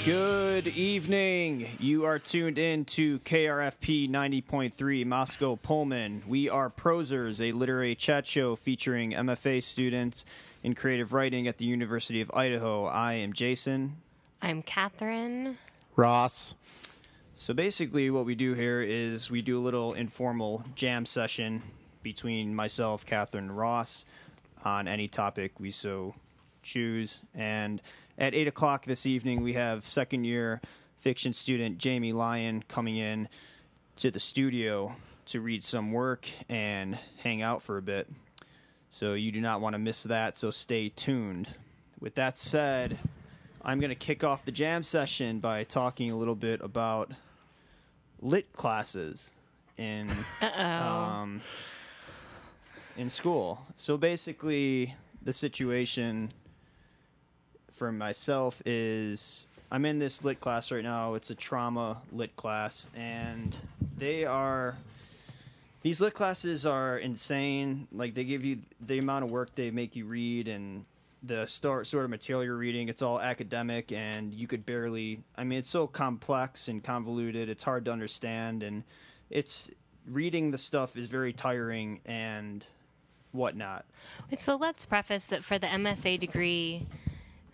Good evening. You are tuned in to KRFP 90.3 Moscow Pullman. We are Prosers, a literary chat show featuring MFA students in creative writing at the University of Idaho. I am Jason. I'm Catherine. Ross. So basically what we do here is we do a little informal jam session between myself, Catherine, and Ross on any topic we so choose. And at 8 o'clock this evening, we have second-year fiction student Jamie Lyon coming in to the studio to read some work and hang out for a bit. So you do not want to miss that, so stay tuned. With that said, I'm going to kick off the jam session by talking a little bit about lit classes in school. So basically, the situation for myself is I'm in this lit class right now. It's a trauma lit class, and these lit classes are insane. Like, they give you the amount of work they make you read and the sort of material you're reading. It's all academic, and you could barely, it's so complex and convoluted. It's hard to understand, and reading the stuff is very tiring and whatnot. So let's preface that for the MFA degree,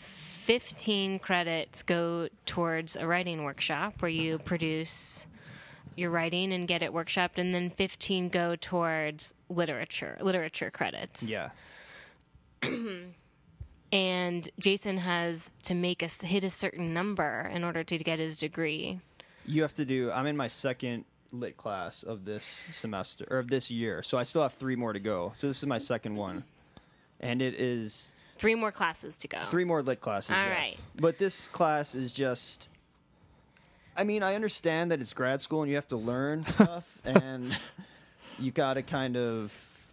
15 credits go towards a writing workshop where you produce your writing and get it workshopped, and then 15 go towards literature credits. Yeah. And Jason has to hit a certain number in order to get his degree. I'm in my second lit class of this semester, or of this year, so I still have 3 more to go. So this is my second one. And it is 3 more classes to go. 3 more lit classes. All yes. right. But this class is just, I understand that it's grad school and you have to learn stuff, and you got to kind of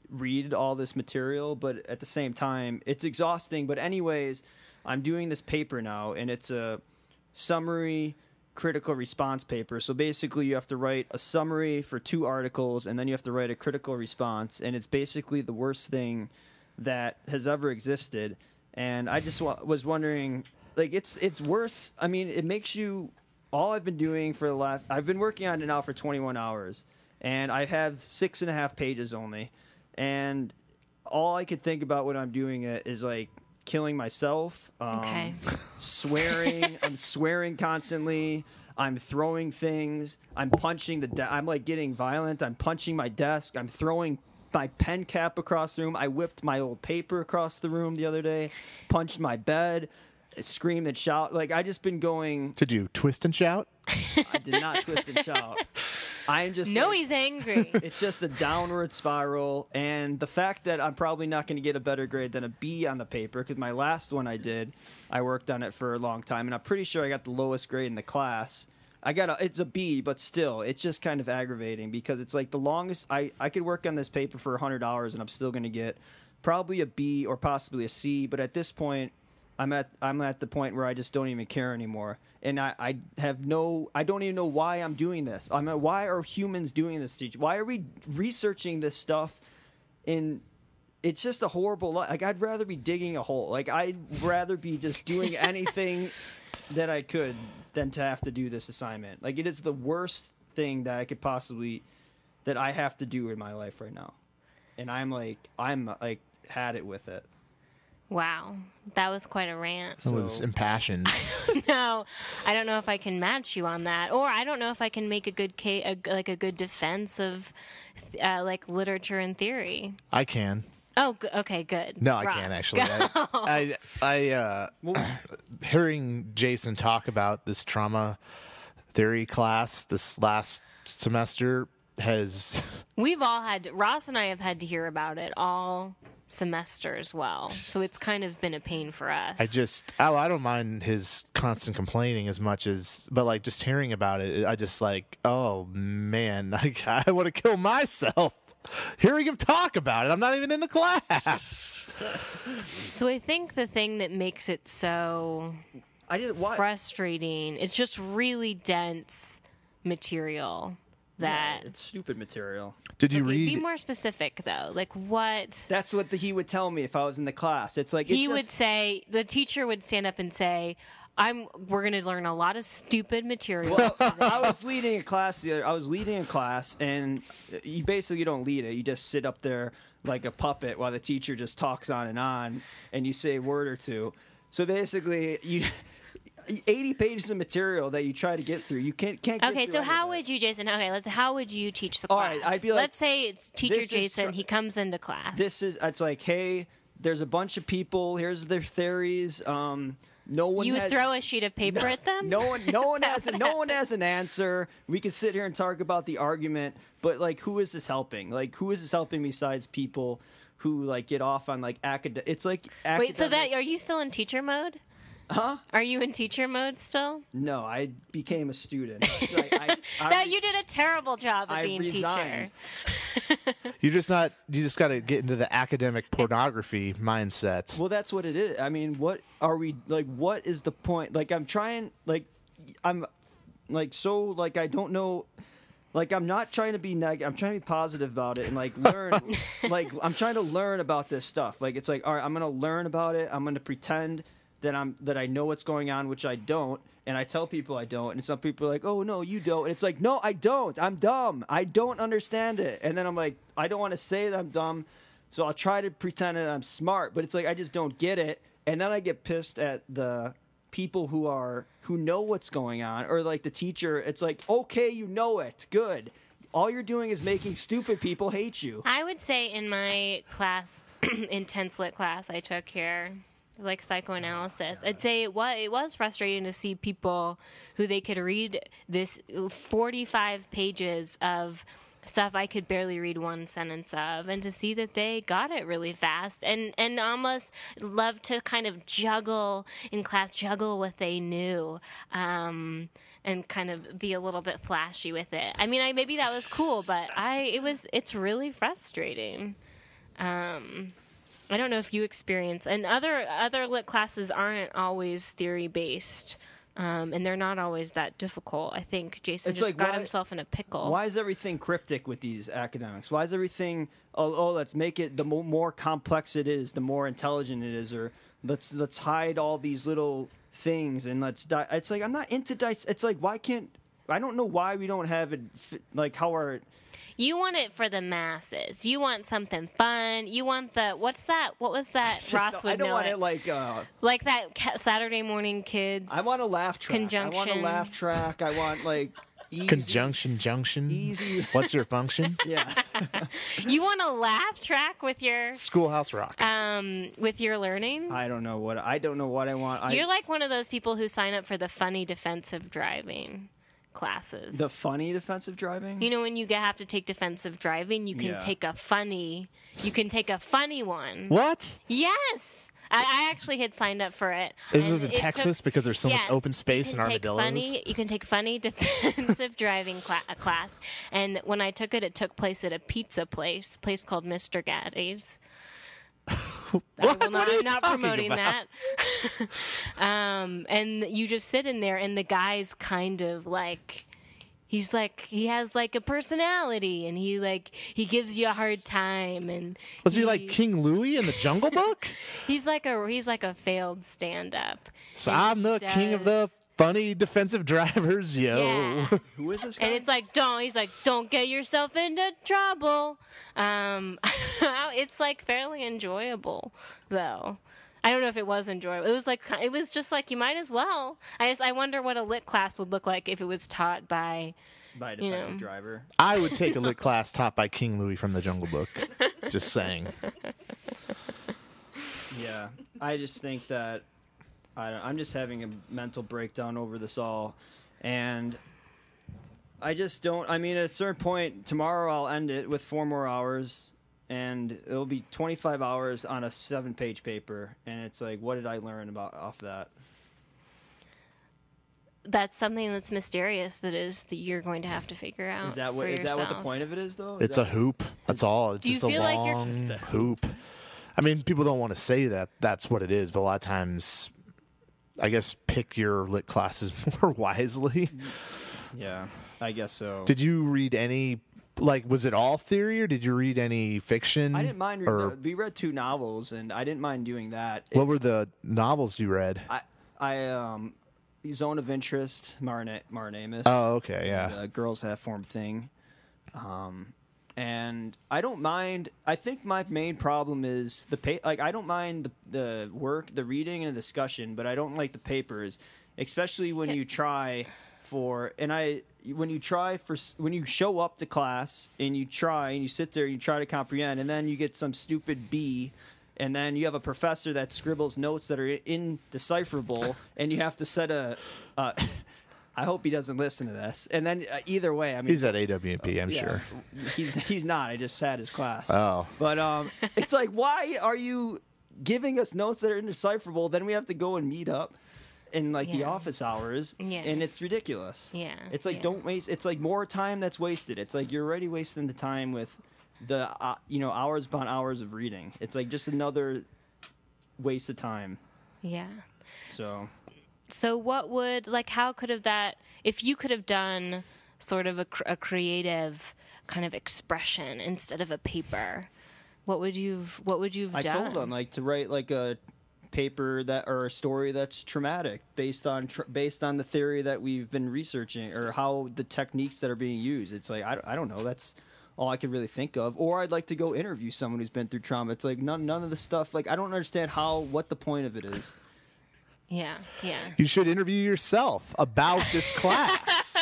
read all this material, but at the same time, it's exhausting. But anyways, I'm doing this paper now, and it's a summary critical response paper. So basically, you have to write a summary for 2 articles, and then you have to write a critical response, and it's basically the worst thing that has ever existed. And I just was wondering, like, it's worse. It makes you, all I've been doing I've been working on it now for 21 hours, and I have 6.5 pages only, and all I could think about when I'm doing it is, like, killing myself, Okay. swearing. I'm swearing constantly. I'm throwing things. I'm punching I'm, like, getting violent. I'm punching my desk. I'm throwing my pen cap across the room. I whipped my old paper across the room the other day, punched my bed, screamed and shout. Like, I just been going. Did you twist and shout? I did not twist and shout. I'm just. No, he's angry. It's just a downward spiral, and the fact that I'm probably not going to get a better grade than a B on the paper, because my last one I worked on it for a long time, and I'm pretty sure I got the lowest grade in the class. It's a B, but still, it's just kind of aggravating, because it's like the longest I could work on this paper for $100, and I'm still going to get probably a B or possibly a C. But at this point, I'm at the point where I just don't even care anymore, and I don't even know why I'm doing this. Why are humans doing this, teacher? Why are we researching this stuff? It's just a horrible life. Like, I'd rather be digging a hole. Like, I'd rather be just doing anything that I could than to have to do this assignment. Like, it is the worst thing that that I have to do in my life right now. And I'm had it with it. Wow. That was quite a rant. It was impassioned. No, I don't know if I can match you on that, or I don't know if I can make a good good defense of like literature and theory. I can. Oh, okay, good. No, Ross, I can't actually. I hearing Jason talk about this trauma theory class this last semester has. Ross and I have had to hear about it all semester as well, so it's kind of been a pain for us. I don't mind his constant complaining as much as, but like just hearing about it, I just like, oh man, I want to kill myself hearing him talk about it. I'm not even in the class. So I think the thing that makes it so frustrating, it's just really dense material. It's stupid material. Did you read? Be more specific, though. Like, what? That's what he would tell me if I was in the class. It's like the teacher would stand up and say, we're going to learn a lot of stupid material. Well, I was leading a class and you basically don't lead it. You just sit up there like a puppet while the teacher just talks on, and you say a word or two. So basically, 80 pages of material that you try to get through. You can't get okay, through so any how of it. would you, Jason? Okay, how would you teach the All class? right, I'd be like, let's say it's teacher Jason. He comes into class. It's like, hey, there's a bunch of people. Here's their theories. No one. You would throw a sheet of paper at them. No one has an answer. We could sit here and talk about the argument, but like, who is this helping? Like, who is this helping besides people who like get off on like academic? It's like wait. So are you still in teacher mode? Huh? Are you in teacher mode still? No, I became a student. You did a terrible job of being resigned. teacher. You just got to get into the academic pornography mindset. Well, that's what it is. I mean, what are we like? What is the point? Like, I don't know. Like, I'm not trying to be negative. I'm trying to be positive about it and like learn. Like, I'm trying to learn about this stuff. Like, it's like, all right, I'm gonna learn about it. I'm gonna pretend that I know what's going on, which I don't, and I tell people I don't, and some people are like, oh no, you don't, and it's like, no, I don't, I'm dumb, I don't understand it, and then I'm like, I don't want to say that I'm dumb, so I'll try to pretend that I'm smart, but it's like, I just don't get it, and then I get pissed at the people who know what's going on, or like the teacher. It's like, okay, you know it, good, all you're doing is making stupid people hate you. I would say in my class, intense lit class I took here, like psychoanalysis, I'd say it was frustrating to see people who they could read this 45 pages of stuff I could barely read one sentence of, and to see that they got it really fast and almost love to kind of juggle what they knew, and kind of be a little bit flashy with it. I mean, maybe that was cool, but it's really frustrating. I don't know if you experience, and other lit classes aren't always theory based, and they're not always that difficult. I think Jason got himself in a pickle. Why is everything cryptic with these academics? Why is everything? Oh, let's make it the more complex it is, the more intelligent it is, or let's hide all these little things and It's like, I'm not into dice. It's like, I don't know why we don't have it like how our. You want it for the masses. You want something fun. You want what was that? Ross would know. I don't want it like that Saturday morning kids. I want a laugh track. Conjunction. I want a laugh track. I want like easy, conjunction junction. Easy. What's your function? Yeah. You want a laugh track with your Schoolhouse Rock. With your learning. I don't know what I want. You're like one of those people who sign up for the funny defensive driving classes. The funny defensive driving? You know, when you have to take defensive driving, you can take a funny one. What? Yes. I actually had signed up for it. This is in Texas because there's so much open space and armadillos. You can take funny defensive driving class. And when I took it, it took place at a pizza place called Mr. Gaddy's. I'm not promoting about? that. And you just sit in there, and the guy's kind of like, he has like a personality, and he gives you a hard time. And was he like King Louie in the Jungle Book? He's like a failed stand-up. So I'm the king of the funny defensive drivers, yo. Yeah. Who is this guy? And it's like, don't get yourself into trouble. It's like fairly enjoyable, though. I don't know if it was enjoyable. It was just like, you might as well. I wonder what a lit class would look like if it was taught by a defensive driver. I would take a lit class taught by King Louie from the Jungle Book. Just saying. Yeah, I just think that I'm just having a mental breakdown over this all, and I just don't. I mean, at a certain point, tomorrow I'll end it with 4 more hours, and it'll be 25 hours on a 7-page paper, and it's like, what did I learn off that? That's something that's mysterious. That you're going to have to figure out. Is that what the point of it is, though? It's a hoop. That's all. It's just a long hoop. I mean, people don't want to say that that's what it is, but a lot of times, I guess, pick your lit classes more wisely. Yeah, I guess so. Did you read any, was it all theory, or did you read any fiction? I didn't mind. We read 2 novels, and I didn't mind doing that. What were the novels you read? Zone of Interest, Marnamus. Oh, okay, yeah. The girls have form thing. And I don't mind. I think my main problem is I don't mind the work, the reading, and the discussion, but I don't like the papers, especially when you try for. When you show up to class and you try and you sit there and you try to comprehend, and then you get some stupid B. And then you have a professor that scribbles notes that are indecipherable, and you have to set a. I hope he doesn't listen to this. And then either way, I mean, He's at AWP, I'm sure. He's not. I just sat his class. Oh, but it's like, why are you giving us notes that are indecipherable? Then we have to go and meet up in like the office hours, and it's ridiculous. Yeah, it's like don't waste. It's like more time that's wasted. It's like you're already wasting the time with the hours upon hours of reading. It's like just another waste of time. Yeah. So what would how could have that, if you could have done sort of a creative kind of expression instead of a paper, what would you've done? I told them to write like a paper or a story that's traumatic based on the theory that we've been researching or how the techniques that are being used. It's like I don't know, that's all I could really think of. Or I'd like to go interview someone who's been through trauma. It's like none of the stuff, I don't understand what the point of it is. Yeah. You should interview yourself about this class.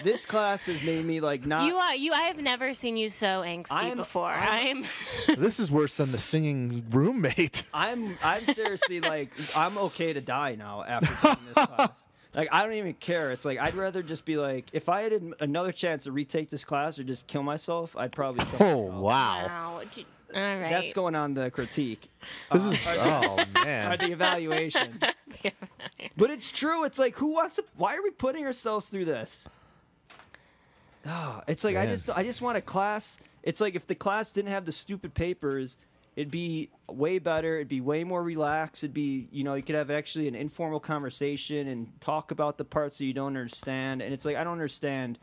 This class has made me not. I have never seen you so angsty before. This is worse than the singing roommate. I'm seriously I'm okay to die now after taking this class. I don't even care. It's I'd rather just be if I had another chance to retake this class or just kill myself, I'd probably kill myself. Oh, wow. All right. That's going on the critique. This is, man. Or the evaluation. But it's true. It's why are we putting ourselves through this? Oh, it's I just want a class. It's if the class didn't have the stupid papers, it'd be way better. It'd be way more relaxed. It'd be, you could have actually an informal conversation and talk about the parts that you don't understand. And it's I don't understand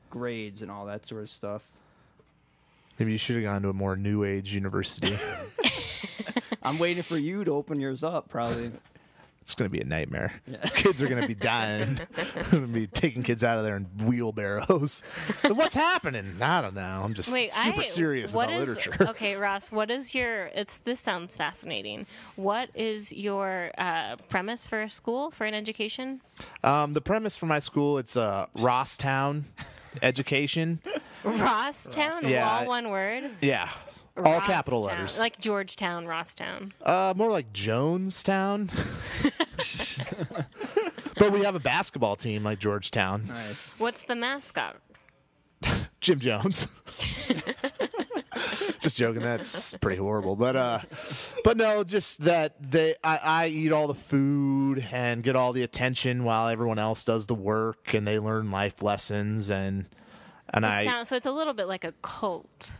grades and all that sort of stuff. Maybe you should have gone to a more new age university. I'm waiting for you to open yours up, probably. It's going to be a nightmare. Yeah. Kids are going to be dying. Going to be taking kids out of there in wheelbarrows. But what's happening? I don't know. I'm just super serious about literature. Okay, Ross, what is this sounds fascinating. What is your premise for a school, for an education? The premise for my school, it's Rosstown education. Rosstown? Yeah. All one word? Yeah. All capital letters. Like Georgetown, Rosstown. More like Jonestown. But we have a basketball team like Georgetown. Nice. What's the mascot? Jim Jones. Just joking. That's pretty horrible. But no, just that I eat all the food and get all the attention while everyone else does the work, and they learn life lessons so it's a little bit like a cult.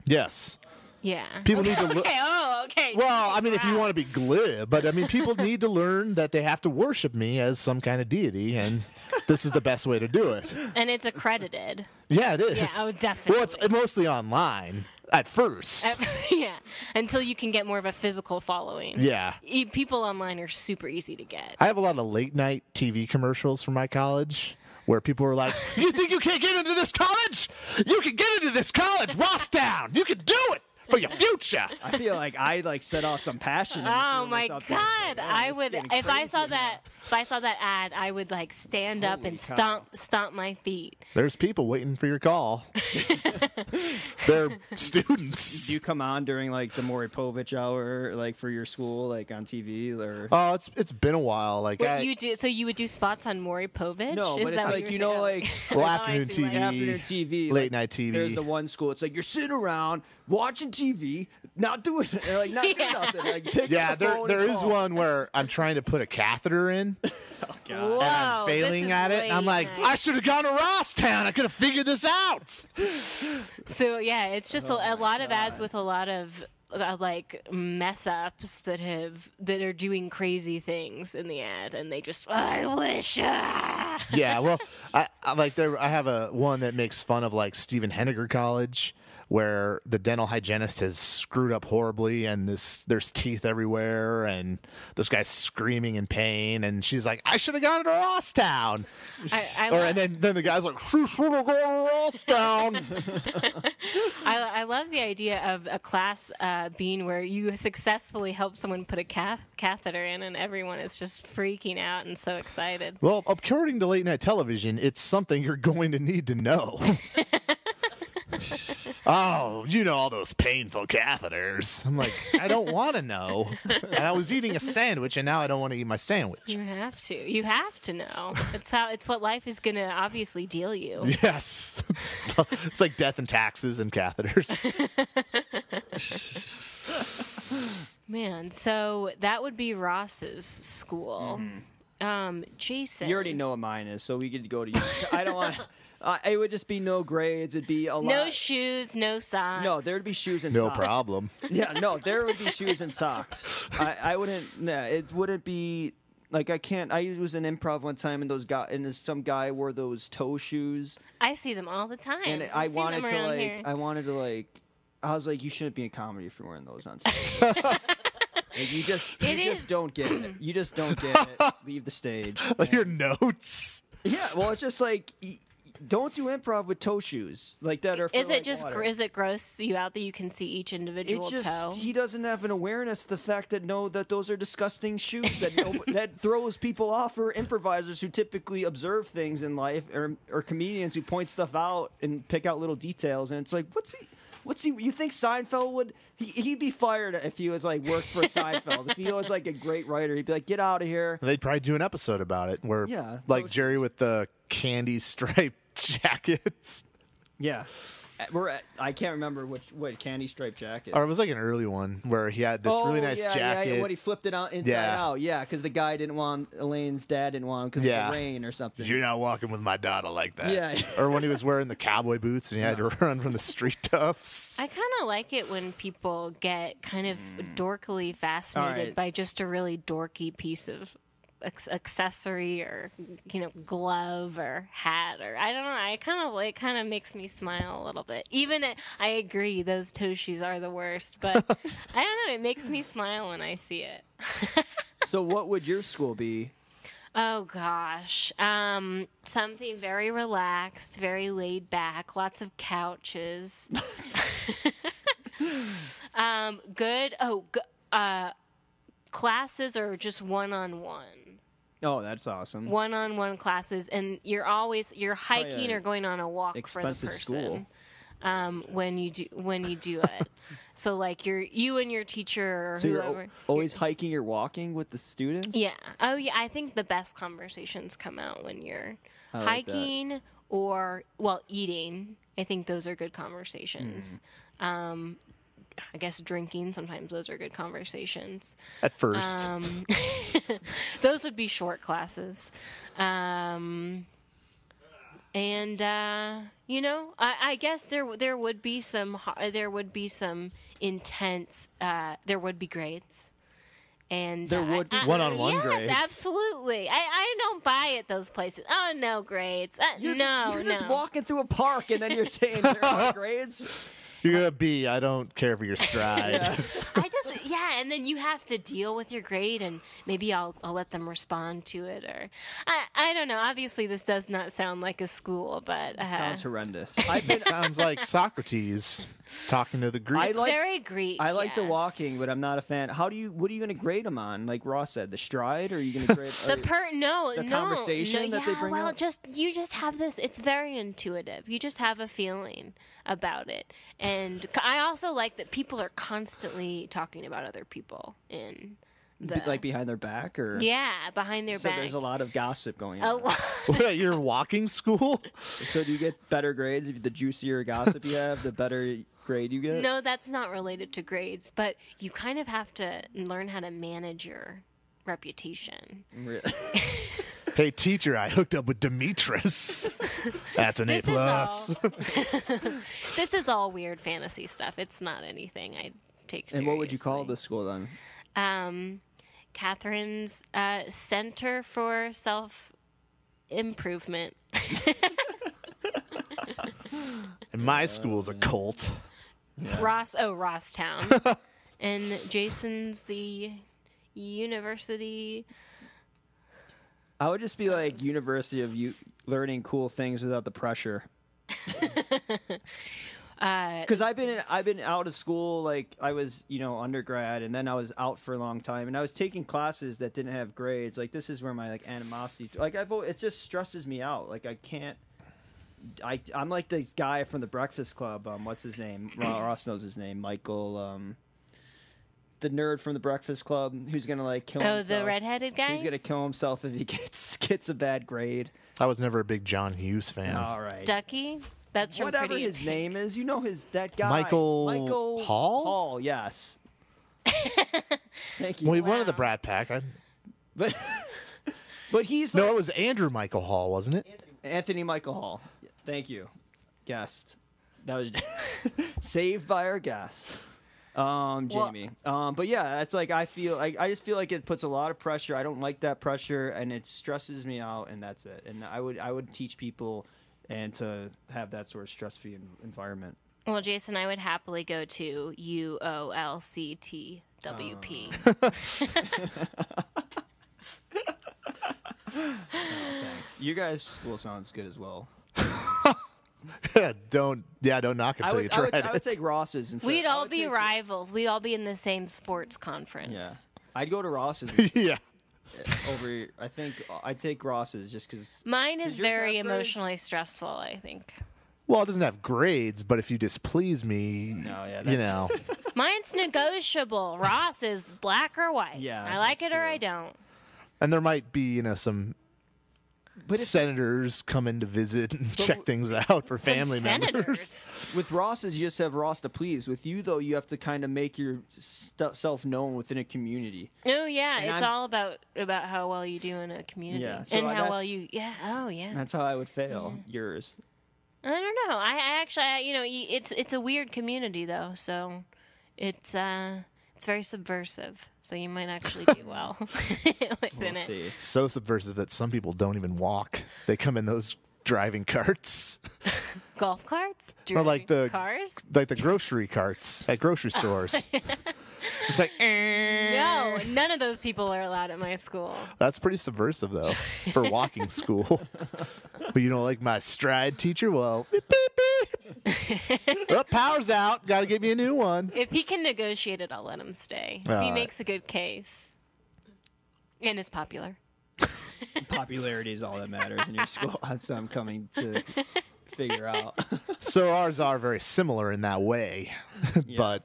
Yes. Yeah. People need to Okay. Oh, okay. Well, I mean, if you want to be glib, but I mean, people need to learn that they have to worship me as some kind of deity, and this is the best way to do it. And it's accredited. Yeah, it is. Yeah, oh, definitely. Well, it's mostly online at first. Yeah, until you can get more of a physical following. Yeah. People online are super easy to get. I have a lot of late night TV commercials from my college where people are like, "You think you can't get into this college? You can get into this college, Rosstown. You can do it for your future." I feel like I set off some passion. Oh my God! I would if I saw that ad, I would stand up and stomp my feet. There's people waiting for your call. They're students. Do you come on during the Maury Povich hour, for your school, on TV or? Oh, it's been a while. You do? So you would do spots on Maury Povich? No, but it's afternoon TV, afternoon TV, late night TV. There's the one school. It's you're sitting around watching TV, not doing not doing nothing. There is one where I'm trying to put a catheter in. Oh, God. Whoa, and I'm failing at it. And I'm like, I should have gone to Rosstown. I could have figured this out. So yeah, it's just a lot of ads with a lot of mess ups that are doing crazy things in the ad, and they just I wish. Yeah, well, I like I have a one that makes fun of like Stephen Henniger College, where the dental hygienist has screwed up horribly, and there's teeth everywhere, and this guy's screaming in pain, and she's like, "I should have gone to Rosstown," and then the guy's like, "She should have gone to Rosstown." I love the idea of a class being where you successfully help someone put a catheter in, and everyone is just freaking out and so excited. Well, according to late night television, it's something you're going to need to know. Oh, you know all those painful catheters. I'm like, I don't want to know. And I was eating a sandwich, and now I don't want to eat my sandwich. You have to. You have to know. It's what life is going to obviously deal you. Yes. It's like death and taxes and catheters. Man, so that would be Ross's school. Jason. You already know what mine is, so we could go to you. I don't want. It would just be no grades. It'd be a lot. No shoes, no socks. No, there would be shoes and No socks. problem. Yeah, no, there would be shoes and socks. I wouldn't. Nah, it wouldn't be like I can't. I was in improv one time, and some guy wore those toe shoes, I see them all the time. and I wanted to like. I was like, you shouldn't be in comedy if you're wearing those on stage. Like, you just don't get it. You just don't get it. Leave the stage. Like your notes. Yeah, well, it's just like. Don't do improv with toe shoes like that. Or is it just is it gross you out that you can see each individual toe? He doesn't have an awareness of the fact that those are disgusting shoes that throws people off, or improvisers who typically observe things in life, or comedians who point stuff out and pick out little details, and it's like, what's he? You think Seinfeld would? He'd be fired if he was like worked for Seinfeld. If he was like a great writer, he'd be like, get out of here. They'd probably do an episode about it where, like Jerry with the candy striped jackets. Yeah. I can't remember what candy striped jacket. Or it was like an early one where he had this really nice jacket. Yeah, when he flipped it out inside out. Yeah, because the guy didn't want Elaine's dad didn't want him because of the rain or something. You're not walking with my daughter like that. Yeah. Or when he was wearing the cowboy boots and he had to run from the street toughs. I kind of like it when people get kind of dorkily fascinated by just a really dorky piece of accessory, or glove or hat, or I don't know. It kind of makes me smile a little bit. Even I agree those toe shoes are the worst, but I don't know. It makes me smile when I see it. So what would your school be? Oh gosh, something very relaxed, very laid back, lots of couches. Good. Classes are just one-on-one. Oh, that's awesome. One-on-one classes, and you're hiking or going on a walk for the person. School. When you do it. So like you and your teacher or whoever. You're always hiking or walking with the students? Yeah. Oh yeah, I think the best conversations come out when you're hiking or eating. I think those are good conversations. I guess drinking, sometimes those are good conversations. At first. Those would be short classes. I guess there would be some intense, there would be grades. And there would be one-on-one grades. Yes, absolutely. I don't buy at those places. Oh, no grades. You're just walking through a park and then you're saying there are grades? You're going to be, I don't care for your stride. And then you have to deal with your grade, and maybe I'll let them respond to it, or I don't know. Obviously, this does not sound like a school, but it sounds horrendous. It sounds like Socrates talking to the Greeks. Very Greek. I like the walking, but I'm not a fan. What are you going to grade them on? Like Ross said, the stride, or are you going to grade the conversation that they bring up? You just have this. It's very intuitive. You just have a feeling about it, and I also like that people are constantly talking about other people in like behind their back, or behind their back. So there's a lot of gossip going on. What, at your walking school? So do you get better grades if the juicier gossip you have, the better grade you get? No, that's not related to grades, but you kind of have to learn how to manage your reputation. Really? Hey, teacher, I hooked up with Demetrius. That's an A+. This is all weird fantasy stuff. It's not anything I take seriously. And what would you call this school then? Catherine's Center for improvement. And my school's a cult. Rosstown. And Jason's the University. I would just be like University of learning cool things without the pressure. Because I've been out of school, like I was, undergrad, and then I was out for a long time, and I was taking classes that didn't have grades. Like this is where my animosity, it just stresses me out. Like I can't. I'm like the guy from the Breakfast Club. What's his name? Ross knows his name. Michael. The nerd from the Breakfast Club who's gonna kill himself. Oh, the redheaded guy. He's gonna kill himself if he gets a bad grade. I was never a big John Hughes fan. All right. Ducky. That's from whatever Pretty his name is. That guy. Michael Hall? Hall, yes. Thank you. Well, one of the Brat Pack. But he's no, it was Andrew Michael Hall, wasn't it? Anthony Michael Hall. Thank you, guest. That was saved by our guest, Jamie. But yeah, it's like I just feel like it puts a lot of pressure. I don't like that pressure, and it stresses me out, and that's it. And I would teach people and to have that sort of stress-free environment. Well, Jason, I would happily go to UOLCTWP. Thanks. You guys' school sounds good as well. Don't knock it till you try it. I would take Ross's instead. We'd all be rivals. We'd all be in the same sports conference. Yeah. I'd go to Ross's. Yeah. I think I'd take Ross's just because. Mine is very emotionally stressful, I think. Well, it doesn't have grades, but if you displease me, Mine's negotiable. Ross is black or white. Yeah, I like it or true. I don't. And there might be, some senators come in to visit and check things out for family members. With Ross's, you just have Ross to please. With you, though, you have to kind of make yourself known within a community. Oh, yeah. And it's all about how well you do in a community. Yeah. So and how well you... Yeah. Oh, yeah. That's how I would fail. Yeah. Yours. I don't know. I actually... it's a weird community, though, so it's very subversive. So you might actually do well within it. See. So subversive that some people don't even walk. They come in those driving carts. Golf carts? Or like the cars? Like the grocery carts at grocery stores. It's like, No, none of those people are allowed at my school. That's pretty subversive, though, for walking school. But you don't like my stride teacher? Well, beep, beep, beep. Well, power's out. Got to give you a new one. If he can negotiate it, I'll let him stay. If he makes a good case. And is popular. Popularity is all that matters in your school. That's what I'm coming to figure out. So ours are very similar in that way. Yeah. But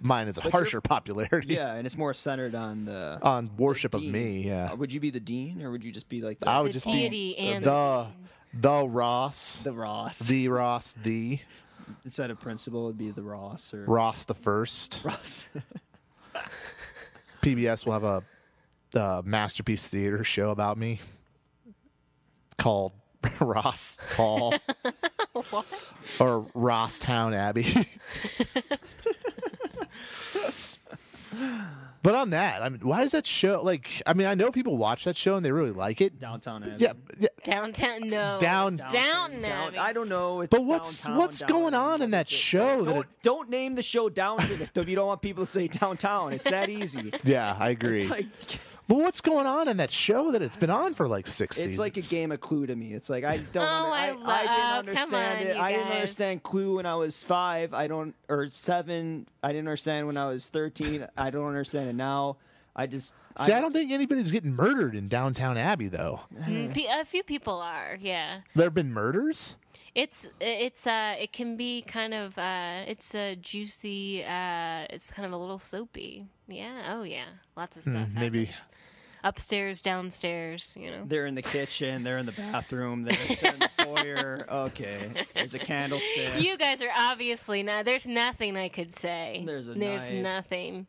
mine is a harsher popularity. Yeah, and it's more centered on on worship of me. Yeah. Would you be the dean, or would you just be like I would the just deity be and the Ross, the Ross, the Ross, the instead of principal, it'd be the Ross or Ross the First. Ross. PBS will have a Masterpiece Theater show about me called Ross Hall. What? Or Rosstown Abbey. But on that, I mean, why does that show, I know people watch that show and they really like it. Downtown Abbey. Yeah. Downtown, no. Downtown Abbey. I don't know. It's but what's going on in that show? Don't name the show Downtown if you don't want people to say downtown. It's that easy. Yeah, I agree. But what's going on in that show that it's been on for 6 seasons? It's like a game of Clue to me. It's like I just don't. I didn't come understand on, it. you I didn't guys. understand Clue when I was 5. Or 7. I didn't understand when I was 13. I don't understand it now. I don't think A few people are, yeah. There have been murders? It can be kind of it's a juicy. It's kind of a little soapy. Yeah. Oh yeah. Lots of stuff. Maybe. happens. Upstairs, downstairs. They're in the kitchen. They're in the bathroom. They're in the foyer. Okay. There's a candlestick. You guys are obviously not. There's nothing I could say. There's knife. Nothing.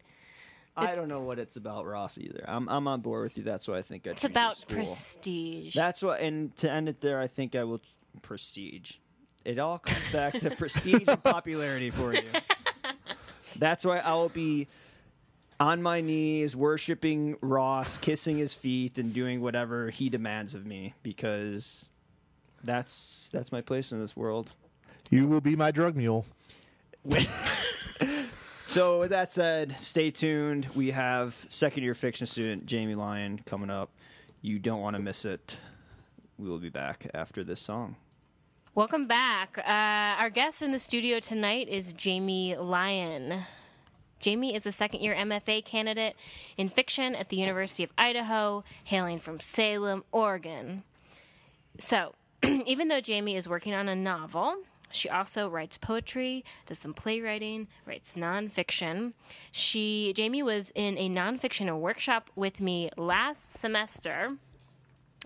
I don't know what it's about, Ross, either. I'm on board with you. That's why I think It's about prestige. That's what. And to end it there, I think I will prestige. It all comes back to prestige and popularity for you. That's why I will be on my knees, worshiping Ross, kissing his feet, and doing whatever he demands of me, because that's my place in this world. You will be my drug mule. So with that said, stay tuned. We have second-year fiction student Jamie Lyon coming up. You don't want to miss it. We will be back after this song. Welcome back. Our guest in the studio tonight is Jamie Lyon. Jamie is a second-year MFA candidate in fiction at the University of Idaho, hailing from Salem, Oregon. So, even though Jamie is working on a novel, she also writes poetry, does some playwriting, writes nonfiction. Jamie was in a nonfiction workshop with me last semester.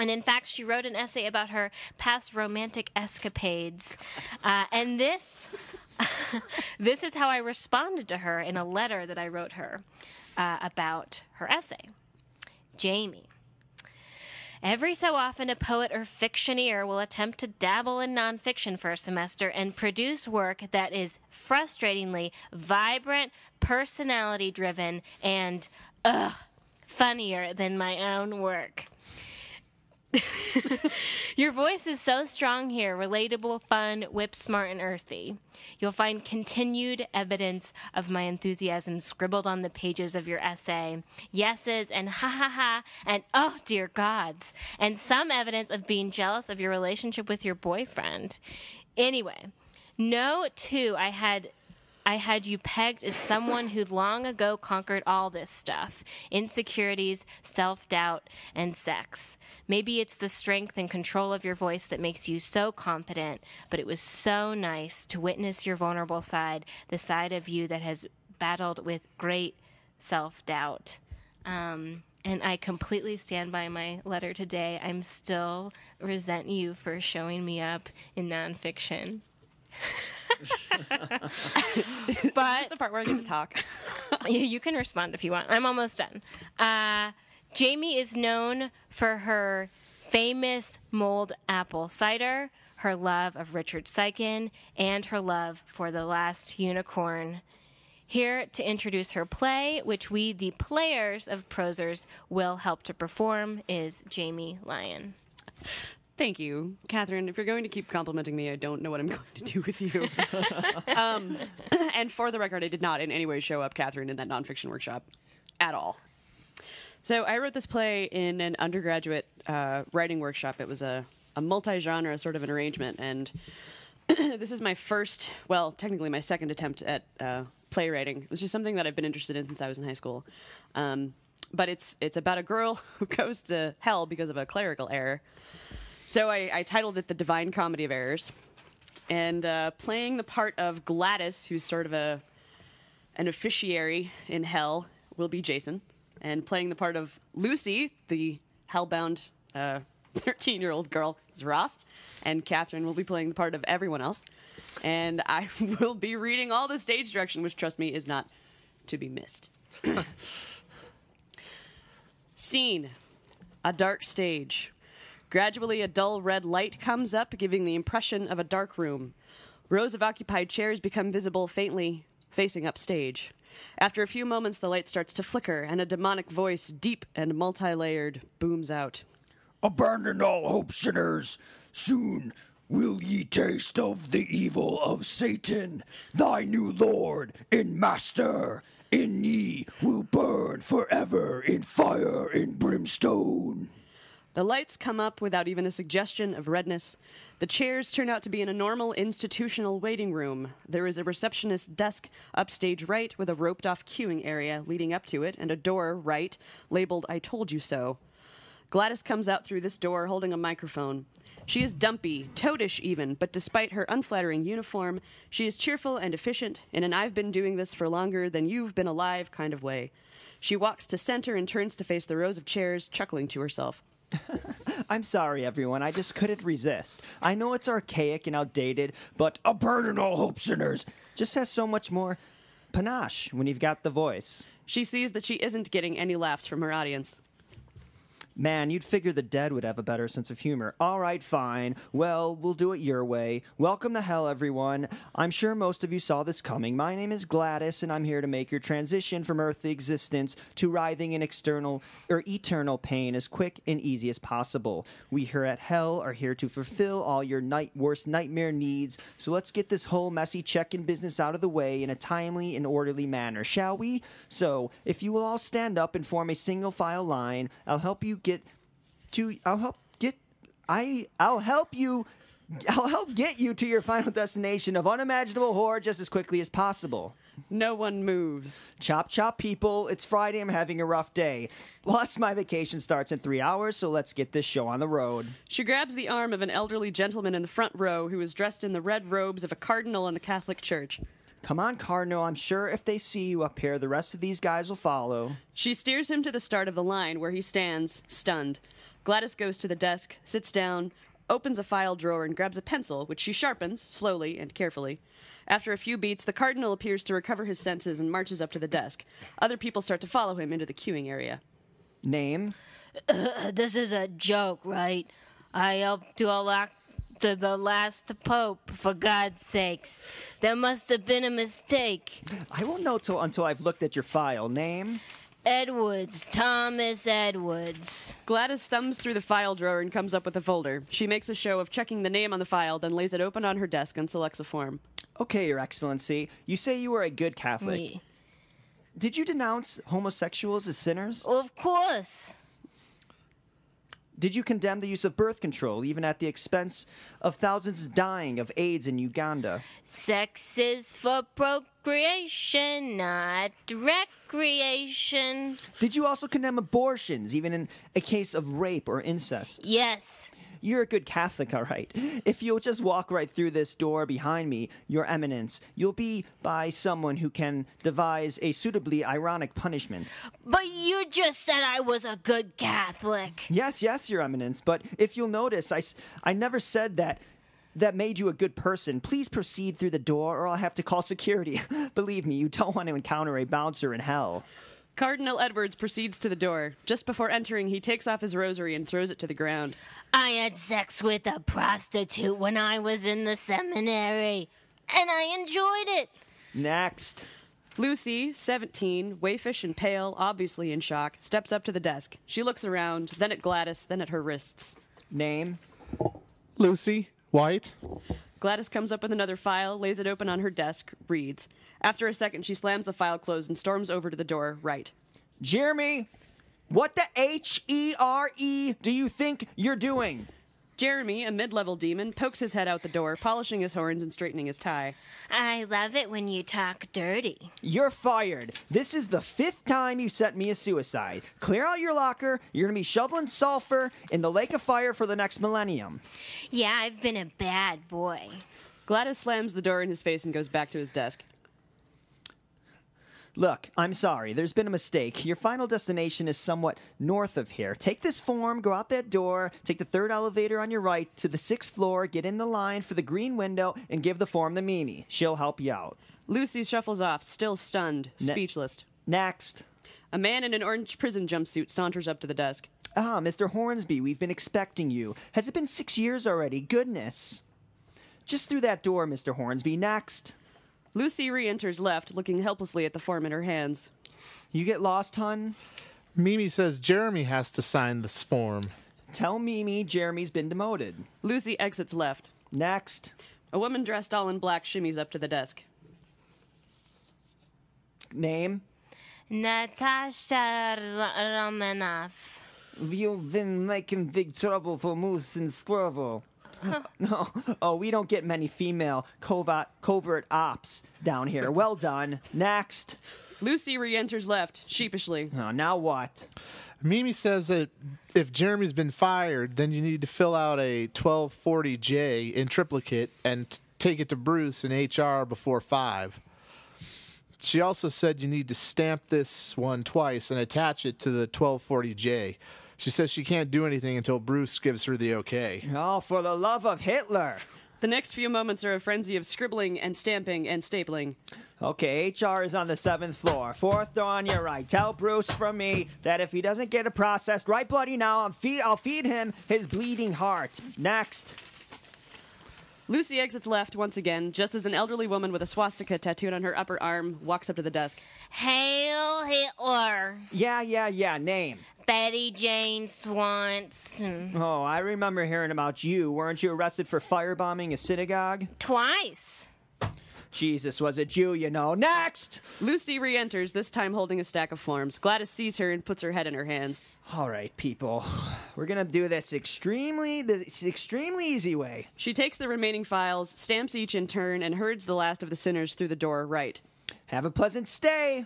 And in fact, she wrote an essay about her past romantic escapades. And this is how I responded to her in a letter that I wrote her about her essay. Jamie. Every so often, a poet or fictioneer will attempt to dabble in nonfiction for a semester and produce work that is frustratingly vibrant, personality-driven, and, funnier than my own work. Your voice is so strong here, relatable, fun, whip-smart, and earthy. You'll find continued evidence of my enthusiasm scribbled on the pages of your essay. Yeses and ha-ha-ha and oh, dear gods. And some evidence of being jealous of your relationship with your boyfriend. Anyway, know, too, I had you pegged as someone who'd long ago conquered all this stuff. Insecurities, self-doubt, and sex. Maybe it's the strength and control of your voice that makes you so confident, but it was so nice to witness your vulnerable side, the side of you that has battled with great self-doubt. And I completely stand by my letter today. I'm still resent you for showing me up in nonfiction. But this is the part where I get to talk. You can respond if you want. I'm almost done. Jamie is known for her famous mulled apple cider, her love of Richard Siken, and her love for The Last Unicorn. Here to introduce her play, which we, the players of Prosers, will help to perform, is Jamie Lyon. Thank you, Catherine. If you're going to keep complimenting me, I don't know what I'm going to do with you. And for the record, I did not in any way show up, Catherine, in that nonfiction workshop at all. So I wrote this play in an undergraduate writing workshop. It was a multi-genre sort of an arrangement, and this is my first, well, technically my second attempt at playwriting, which is something that I've been interested in since I was in high school. But it's about a girl who goes to hell because of a clerical error. So I titled it The Divine Comedy of Errors. And playing the part of Gladys, who's sort of an officiary in hell, will be Jason. And playing the part of Lucy, the hellbound 13-year-old girl, is Ross. And Catherine will be playing the part of everyone else. And I will be reading all the stage direction, which, trust me, is not to be missed. Scene: a dark stage. Gradually, a dull red light comes up, giving the impression of a dark room. Rows of occupied chairs become visible faintly, facing upstage. After a few moments, the light starts to flicker, and a demonic voice, deep and multi-layered, booms out. Abandon all hope, sinners. Soon will ye taste of the evil of Satan, thy new lord and master. In ye will burn forever in fire and brimstone. The lights come up without even a suggestion of redness. The chairs turn out to be in a normal institutional waiting room. There is a receptionist's desk upstage right with a roped-off queuing area leading up to it and a door right labeled "I told you so." Gladys comes out through this door holding a microphone. She is dumpy, toadish even, but despite her unflattering uniform, she is cheerful and efficient in an "I've been doing this for longer than you've been alive" kind of way. She walks to center and turns to face the rows of chairs, chuckling to herself. I'm sorry, everyone. I just couldn't resist. I know it's archaic and outdated, but Abandon all hope, sinners. just has so much more panache when you've got the voice. She sees that she isn't getting any laughs from her audience. Man, you'd figure the dead would have a better sense of humor. All right, fine. Well, we'll do it your way. Welcome to hell, everyone. I'm sure most of you saw this coming. My name is Gladys, and I'm here to make your transition from earthly existence to writhing in eternal pain as quick and easy as possible. We here at hell are here to fulfill all your worst nightmare needs, so let's get this whole messy check-in business out of the way in a timely and orderly manner, shall we? So, if you will all stand up and form a single file line, I'll help get you to your final destination of unimaginable horror just as quickly as possible. No one moves. Chop chop, people. It's Friday. I'm having a rough day. Plus, my vacation starts in 3 hours, so let's get this show on the road. She grabs the arm of an elderly gentleman in the front row who is dressed in the red robes of a cardinal in the Catholic Church. Come on, Cardinal. I'm sure if they see you up here, the rest of these guys will follow. She steers him to the start of the line, where he stands, stunned. Gladys goes to the desk, sits down, opens a file drawer, and grabs a pencil, which she sharpens, slowly and carefully. After a few beats, the cardinal appears to recover his senses and marches up to the desk. Other people start to follow him into the queuing area. Name? This is a joke, right? I helped to elect to the last pope, for God's sakes. There must have been a mistake. I won't know until I've looked at your file. Name? Edwards, Thomas Edwards. Gladys thumbs through the file drawer and comes up with a folder. She makes a show of checking the name on the file, then lays it open on her desk and selects a form. Okay, Your Excellency. You say you were a good Catholic. Yeah. Did you denounce homosexuals as sinners? Of course. Did you condemn the use of birth control, even at the expense of thousands dying of AIDS in Uganda? Sex is for procreation, not recreation. Did you also condemn abortions, even in a case of rape or incest? Yes. You're a good Catholic, all right. If you'll just walk right through this door behind me, Your Eminence, you'll be by someone who can devise a suitably ironic punishment. But you just said I was a good Catholic. Yes, Your Eminence, but if you'll notice, I never said that made you a good person. Please proceed through the door, or I'll have to call security. Believe me, you don't want to encounter a bouncer in hell. Cardinal Edwards proceeds to the door. Just before entering, he takes off his rosary and throws it to the ground. I had sex with a prostitute when I was in the seminary, and I enjoyed it. Next. Lucy, 17, waifish and pale, obviously in shock, steps up to the desk. She looks around, then at Gladys, then at her wrists. Name? Lucy White. Gladys comes up with another file, lays it open on her desk, reads. After a second, she slams the file closed and storms over to the door, right. Jeremy, what the H-E-R-E do you think you're doing? Jeremy, a mid-level demon, pokes his head out the door, polishing his horns and straightening his tie. I love it when you talk dirty. You're fired. This is the 5th time you sent me a suicide. Clear out your locker. You're going to be shoveling sulfur in the lake of fire for the next millennium. Yeah, I've been a bad boy. Gladys slams the door in his face and goes back to his desk. Look, I'm sorry. There's been a mistake. Your final destination is somewhat north of here. Take this form, go out that door, take the 3rd elevator on your right to the 6th floor, get in the line for the green window, and give the form to Mimi. She'll help you out. Lucy shuffles off, still stunned, speechless. Next. A man in an orange prison jumpsuit saunters up to the desk. Ah, Mr. Hornsby, we've been expecting you. Has it been 6 years already? Goodness. Just through that door, Mr. Hornsby. Next. Lucy re-enters left, looking helplessly at the form in her hands. You get lost, hun? Mimi says Jeremy has to sign this form. Tell Mimi Jeremy's been demoted. Lucy exits left. Next. A woman dressed all in black shimmies up to the desk. Name? Natasha Romanoff. You've been making big trouble for Moose and Squirrel. No. Oh, we don't get many female covert ops down here. Well done. Next. Lucy re-enters left, sheepishly. Oh, now what? Mimi says that if Jeremy's been fired, then you need to fill out a 1240J in triplicate and take it to Bruce in HR before 5. She also said you need to stamp this one twice and attach it to the 1240J. She says she can't do anything until Bruce gives her the okay. Oh, for the love of Hitler. The next few moments are a frenzy of scribbling and stamping and stapling. Okay, HR is on the 7th floor. 4th door on your right. Tell Bruce from me that if he doesn't get it processed right bloody now, I'll feed him his bleeding heart. Next. Lucy exits left once again, just as an elderly woman with a swastika tattooed on her upper arm walks up to the desk. Hail Hitler. Yeah. Name. Betty Jane Swanson. Oh, I remember hearing about you. Weren't you arrested for firebombing a synagogue? Twice. Jesus was a Jew, you know. Next! Lucy re-enters, this time holding a stack of forms. Gladys sees her and puts her head in her hands. All right, people. We're going to do this extremely easy way. She takes the remaining files, stamps each in turn, and herds the last of the sinners through the door right. Have a pleasant stay.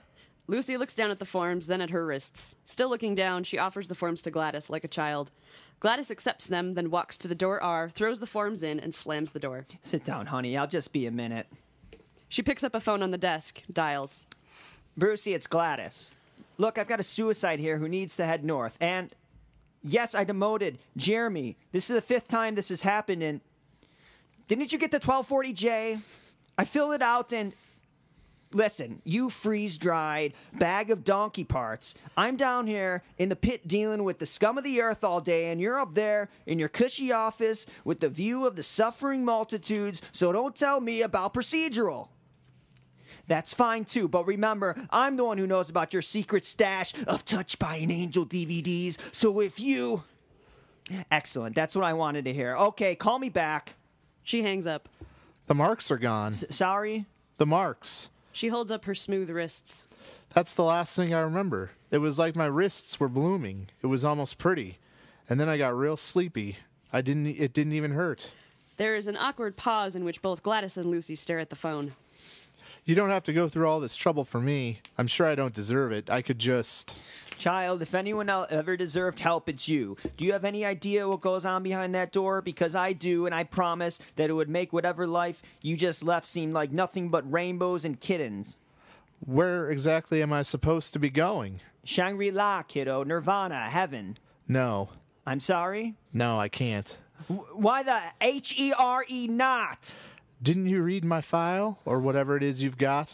Lucy looks down at the forms, then at her wrists. Still looking down, she offers the forms to Gladys like a child. Gladys accepts them, then walks to the door R, throws the forms in, and slams the door. Sit down, honey. I'll just be a minute. She picks up a phone on the desk, dials. Brucey, it's Gladys. Look, I've got a suicide here who needs to head north. And, yes, I demoted Jeremy. This is the 5th time this has happened, and... Didn't you get the 1240J? I filled it out, and... Listen, you freeze-dried bag of donkey parts. I'm down here in the pit dealing with the scum of the earth all day, and you're up there in your cushy office with the view of the suffering multitudes, so don't tell me about procedural. That's fine, too, but remember, I'm the one who knows about your secret stash of Touched by an Angel DVDs, so if you... Excellent, that's what I wanted to hear. Okay, call me back. She hangs up. The marks are gone. Sorry? The marks. She holds up her smooth wrists. That's the last thing I remember. It was like my wrists were blooming. It was almost pretty. And then I got real sleepy. It didn't even hurt. There is an awkward pause in which both Gladys and Lucy stare at the phone. You don't have to go through all this trouble for me. I'm sure I don't deserve it. I could just... Child, if anyone else ever deserved help, it's you. Do you have any idea what goes on behind that door? Because I do, and I promise that it would make whatever life you just left seem like nothing but rainbows and kittens. Where exactly am I supposed to be going? Shangri-La, kiddo. Nirvana. Heaven. No. I'm sorry? No, I can't. Why the H-E-R-E not? Didn't you read my file? Or whatever it is you've got?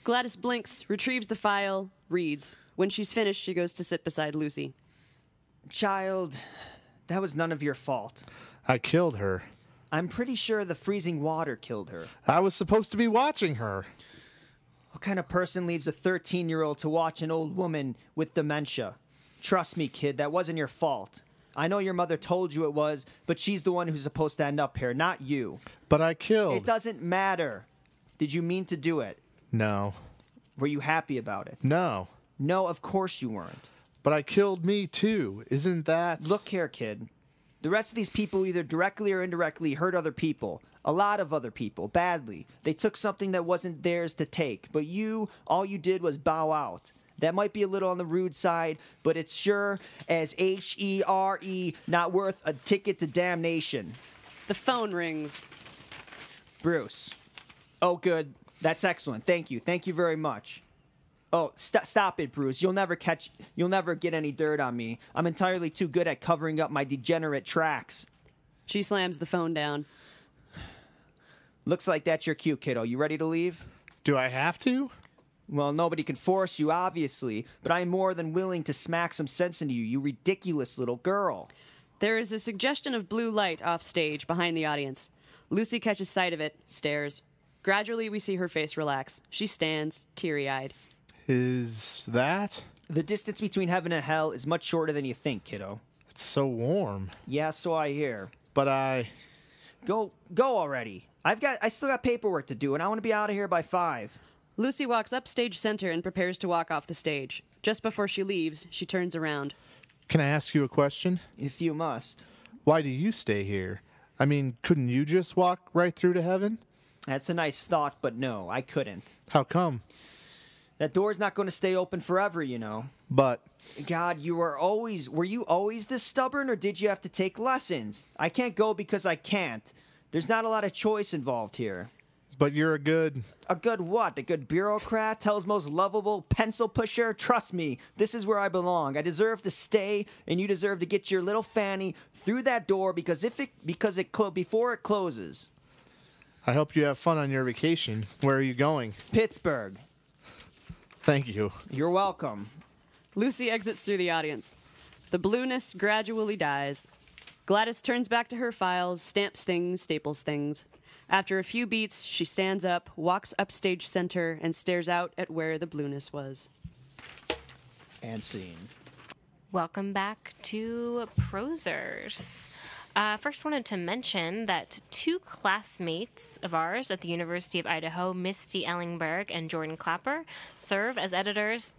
Gladys blinks, retrieves the file, reads. When she's finished, she goes to sit beside Lucy. Child, that was none of your fault. I killed her. I'm pretty sure the freezing water killed her. I was supposed to be watching her. What kind of person leaves a 13-year-old to watch an old woman with dementia? Trust me, kid, that wasn't your fault. I know your mother told you it was, but she's the one who's supposed to end up here, not you. But I killed. It doesn't matter. Did you mean to do it? No. Were you happy about it? No. No, of course you weren't. But I killed me, too. Isn't that... Look here, kid. The rest of these people either directly or indirectly hurt other people. A lot of other people, badly. They took something that wasn't theirs to take. But you, all you did was bow out. That might be a little on the rude side, but it's sure as H-E-R-E not worth a ticket to damnation. The phone rings. Bruce. Oh, good. That's excellent. Thank you. Thank you very much. Oh, stop it, Bruce. You'll never get any dirt on me. I'm entirely too good at covering up my degenerate tracks. She slams the phone down. Looks like that's your cue, kiddo. You ready to leave? Do I have to? Well, nobody can force you, obviously, but I'm more than willing to smack some sense into you, you ridiculous little girl. There is a suggestion of blue light off stage behind the audience. Lucy catches sight of it, stares. Gradually, we see her face relax. She stands, teary-eyed. Is that? The distance between heaven and hell is much shorter than you think, kiddo. It's so warm. Yeah, so I hear. But I... Go already. I still got paperwork to do, and I want to be out of here by 5. Lucy walks up stage center and prepares to walk off the stage. Just before she leaves, she turns around. Can I ask you a question? If you must. Why do you stay here? I mean, couldn't you just walk right through to heaven? That's a nice thought, but no, I couldn't. How come? That door's not going to stay open forever, you know. But... God, were you always this stubborn, or did you have to take lessons? I can't go because I can't. There's not a lot of choice involved here. But you're a good... A good what? A good bureaucrat? Hell's most lovable pencil pusher? Trust me, this is where I belong. I deserve to stay, and you deserve to get your little fanny through that door before it closes. I hope you have fun on your vacation. Where are you going? Pittsburgh. Thank you. You're welcome. Lucy exits through the audience. The blueness gradually dies. Gladys turns back to her files, stamps things, staples things. After a few beats, she stands up, walks upstage center, and stares out at where the blueness was. And scene. Welcome back to Prosers. First, wanted to mention that 2 classmates of ours at the University of Idaho, Misty Ellingberg and Jordan Clapper, serve as editors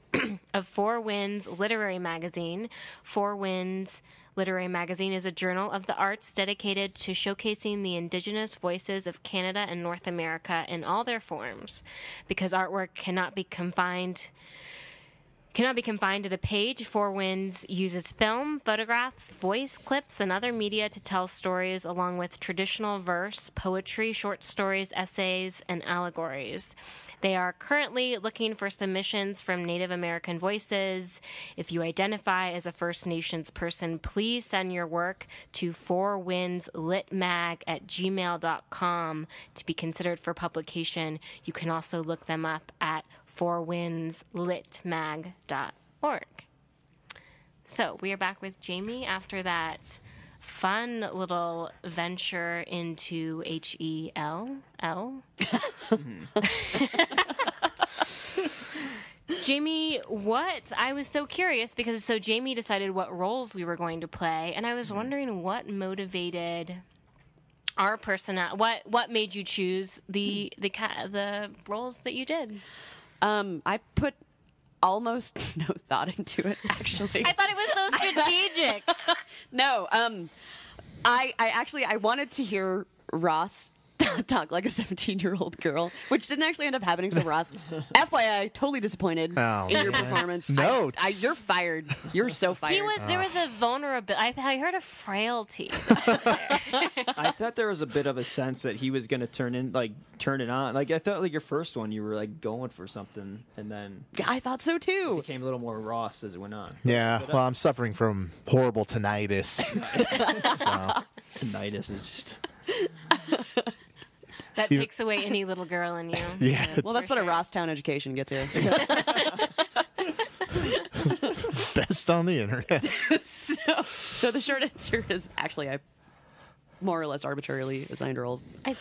of Four Winds Literary Magazine. Four Winds Literary Magazine is a journal of the arts dedicated to showcasing the indigenous voices of Canada and North America in all their forms. Because artwork cannot be confined to the page, Four Winds uses film, photographs, voice clips, and other media to tell stories, along with traditional verse, poetry, short stories, essays, and allegories. They are currently looking for submissions from Native American voices. If you identify as a First Nations person, please send your work to fourwindslitmag@gmail.com to be considered for publication. You can also look them up at fourwindslitmag.org. So we are back with Jamie after that fun little venture into HELL. Jamie, I was so curious because Jamie decided what roles we were going to play, and I was wondering what motivated our what made you choose the roles that you did. I put almost no thought into it, actually. I thought it was so strategic. No, I wanted to hear Ross talk like a 17-year-old girl, which didn't actually end up happening. So Ross, FYI, totally disappointed in your performance. Notes. You're fired. You're so fired. There was a vulnerability. I heard a frailty. I thought there was a bit of a sense that he was going to turn it on. Like, I thought, like, your first one, you were, like, going for something, and then I thought so too. it became a little more Ross as it went on. Yeah, well, I'm suffering from horrible tinnitus. So. Tinnitus is just... That takes away any little girl in you. Yeah. Well, that's what a Rosstown education gets you. Best on the internet. So the short answer is actually I more or less arbitrarily assigned roles. I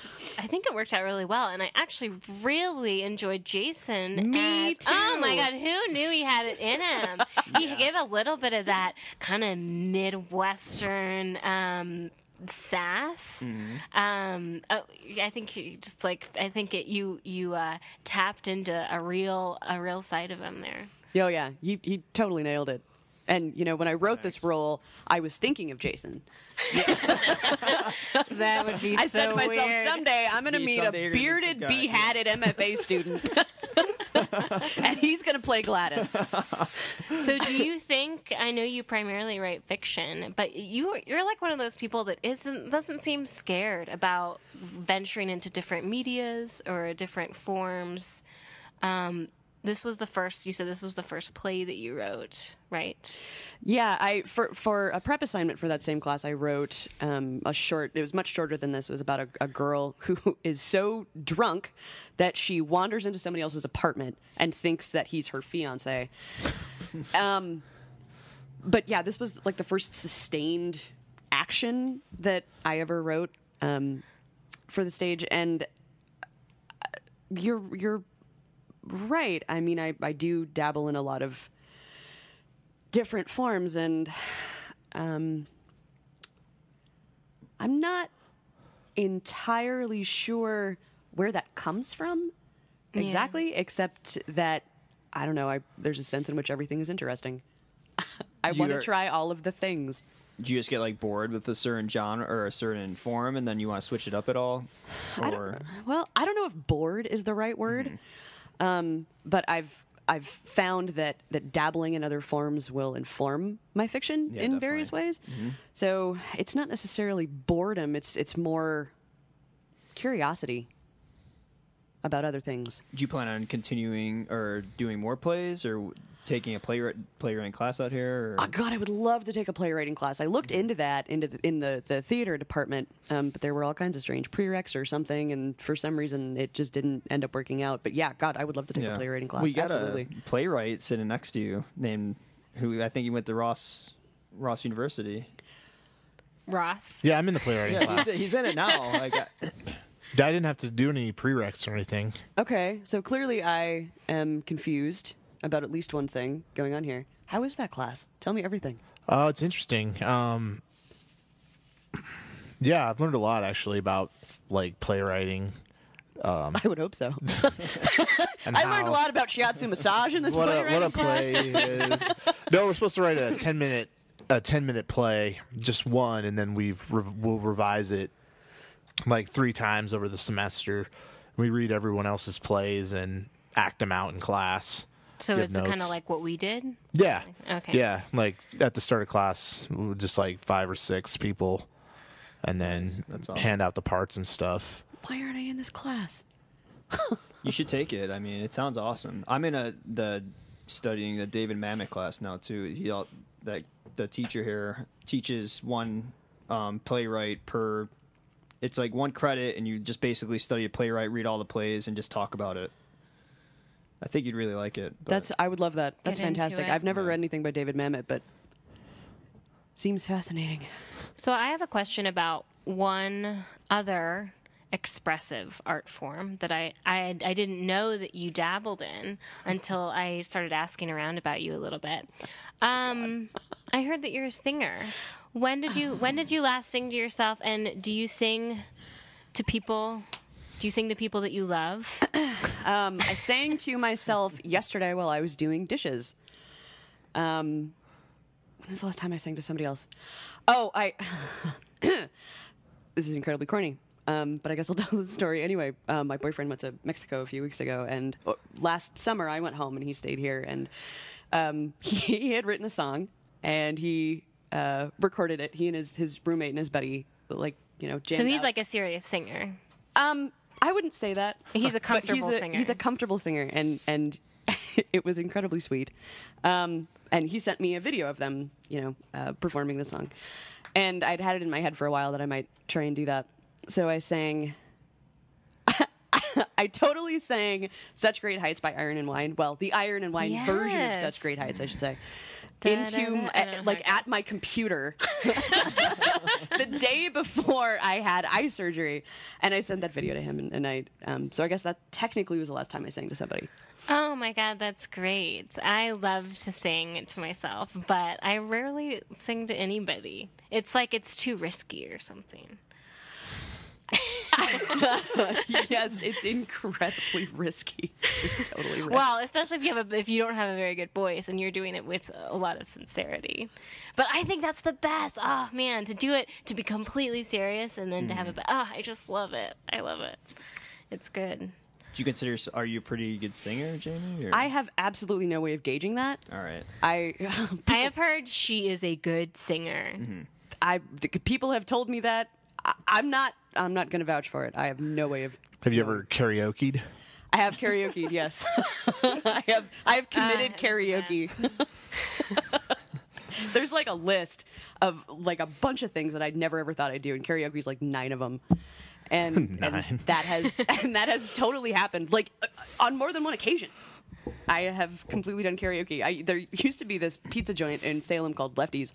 think it worked out really well, and I actually really enjoyed Jason. Me too. Oh my God, who knew he had it in him? He gave a little bit of that kind of Midwestern sass. I think you tapped into a real side of him there. Oh yeah, he totally nailed it. And when I wrote this role, I was thinking of Jason. That would be. I said to myself, weird. someday I'm going to meet a bearded, behatted MFA student, and he's going to play Gladys. So, do you think? I know you primarily write fiction, but you're like one of those people that doesn't seem scared about venturing into different medias or different forms. This was the first. You said this was the first play that you wrote, right? Yeah, for a prep assignment for that same class, I wrote a short. It was much shorter than this. It was about a girl who is so drunk that she wanders into somebody else's apartment and thinks that he's her fiance. But yeah, this was like the first sustained action that I ever wrote for the stage, and you're right. I mean, I do dabble in a lot of different forms, and I'm not entirely sure where that comes from exactly, except that, I don't know, there's a sense in which everything is interesting. I want to try all of the things. Do you just get bored with a certain genre or a certain form, and then you want to switch it up at all? Or I don't know if bored is the right word. But I've found that dabbling in other forms will inform my fiction in various ways. Mm-hmm. So it's not necessarily boredom; it's more curiosity. about other things. Do you plan on continuing or doing more plays or taking a playwriting class out here? Or? Oh, God, I would love to take a playwriting class. I looked into that in the theater department, but there were all kinds of strange prereqs or something, and for some reason it just didn't end up working out. But yeah, God, I would love to take a playwriting class. We got Absolutely. a playwright sitting next to you named who I think he went to Ross University. Ross. Yeah, I'm in the playwriting class. He's in it now. I didn't have to do any prereqs or anything. Okay, so clearly I am confused about at least one thing going on here. How is that class? Tell me everything. It's interesting. Yeah, I've learned a lot actually about like playwriting. I would hope so. And I learned a lot about shiatsu massage in this playwriting what a class. play is. No, we're supposed to write a 10-minute play, just one, and then we'll revise it like 3 times over the semester. We read everyone else's plays and act them out in class. So Give it's kind of notes. like what we did? Yeah. Okay. Yeah, like at the start of class, just like 5 or 6 people, and then That's awesome. hand out the parts and stuff. Why aren't I in this class? You should take it. I mean, it sounds awesome. I'm in studying the David Mamet class now too. The teacher here teaches one playwright per. It's like 1 credit, and you just basically study a playwright, read all the plays, and just talk about it. I think you'd really like it. but- I would love that. That's Get into fantastic. it. I've never read anything by David Mamet, but seems fascinating. So I have a question about one other expressive art form that I didn't know that you dabbled in until I started asking around about you a little bit. I heard that you're a singer. When did you last sing to yourself, and do you sing to people? Do you sing to people that you love? I sang to myself yesterday while I was doing dishes. When was the last time I sang to somebody else? Oh, this is incredibly corny. But I guess I'll tell the story anyway. My boyfriend went to Mexico a few weeks ago, and last summer I went home and he stayed here, and he had written a song, and he recorded it. He and his roommate and his buddy, jammed So he's out. like a serious singer. I wouldn't say that. He's a But comfortable singer. He's a comfortable singer, and it was incredibly sweet. And he sent me a video of them, performing the song. And I'd had it in my head for a while that I might try and do that. So I sang. I totally sang "Such Great Heights" by Iron and Wine. Well, the Iron and Wine version of Yes. "Such Great Heights," I should say. Da-da-da-da-da. At my computer the day before I had eye surgery, and I sent that video to him, and I so I guess that technically was the last time I sang to somebody. Oh my God, that's great. I love to sing to myself, but I rarely sing to anybody. It's like it's too risky or something. Yes, it's incredibly risky. It's totally risky. Well, especially if you don't have a very good voice and you're doing it with a lot of sincerity. But I think that's the best. Oh man, to do it, to be completely serious and then to have I just love it. I love it. It's good. Do you consider? Are you a pretty good singer, Jamie? Or? I have absolutely no way of gauging that. All right. I have heard she is a good singer. People have told me that. I'm not going to vouch for it. I have no way of. Have you ever karaoke'd? I have karaoke. Yes, I have committed karaoke. There's like a list of like a bunch of things that I'd never ever thought I'd do, and karaoke's like 9 of them. And that has totally happened, like on more than one occasion. I have completely done karaoke. There used to be this pizza joint in Salem called Lefty's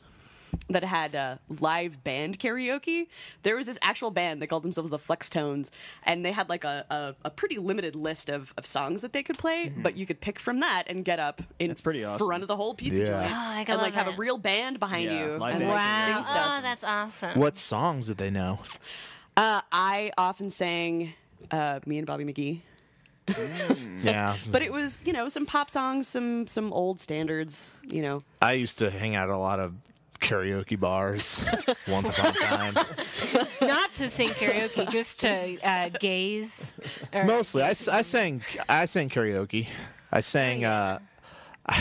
that had live band karaoke. There was this actual band. They called themselves the Flex Tones, and they had like a pretty limited list of songs that they could play, but you could pick from that and get up in That's pretty awesome. front of the whole pizza Yeah. joint Oh, I and like love have a it. real band behind Yeah, you live and band like Wow. sing stuff. Oh, that's awesome. What songs did they know? I often sang Me and Bobby McGee. Yeah. But it was, some pop songs, some old standards, I used to hang out at a lot of karaoke bars once upon a time. Not to sing karaoke, just to gaze. Or, Mostly, I sang karaoke. I sang I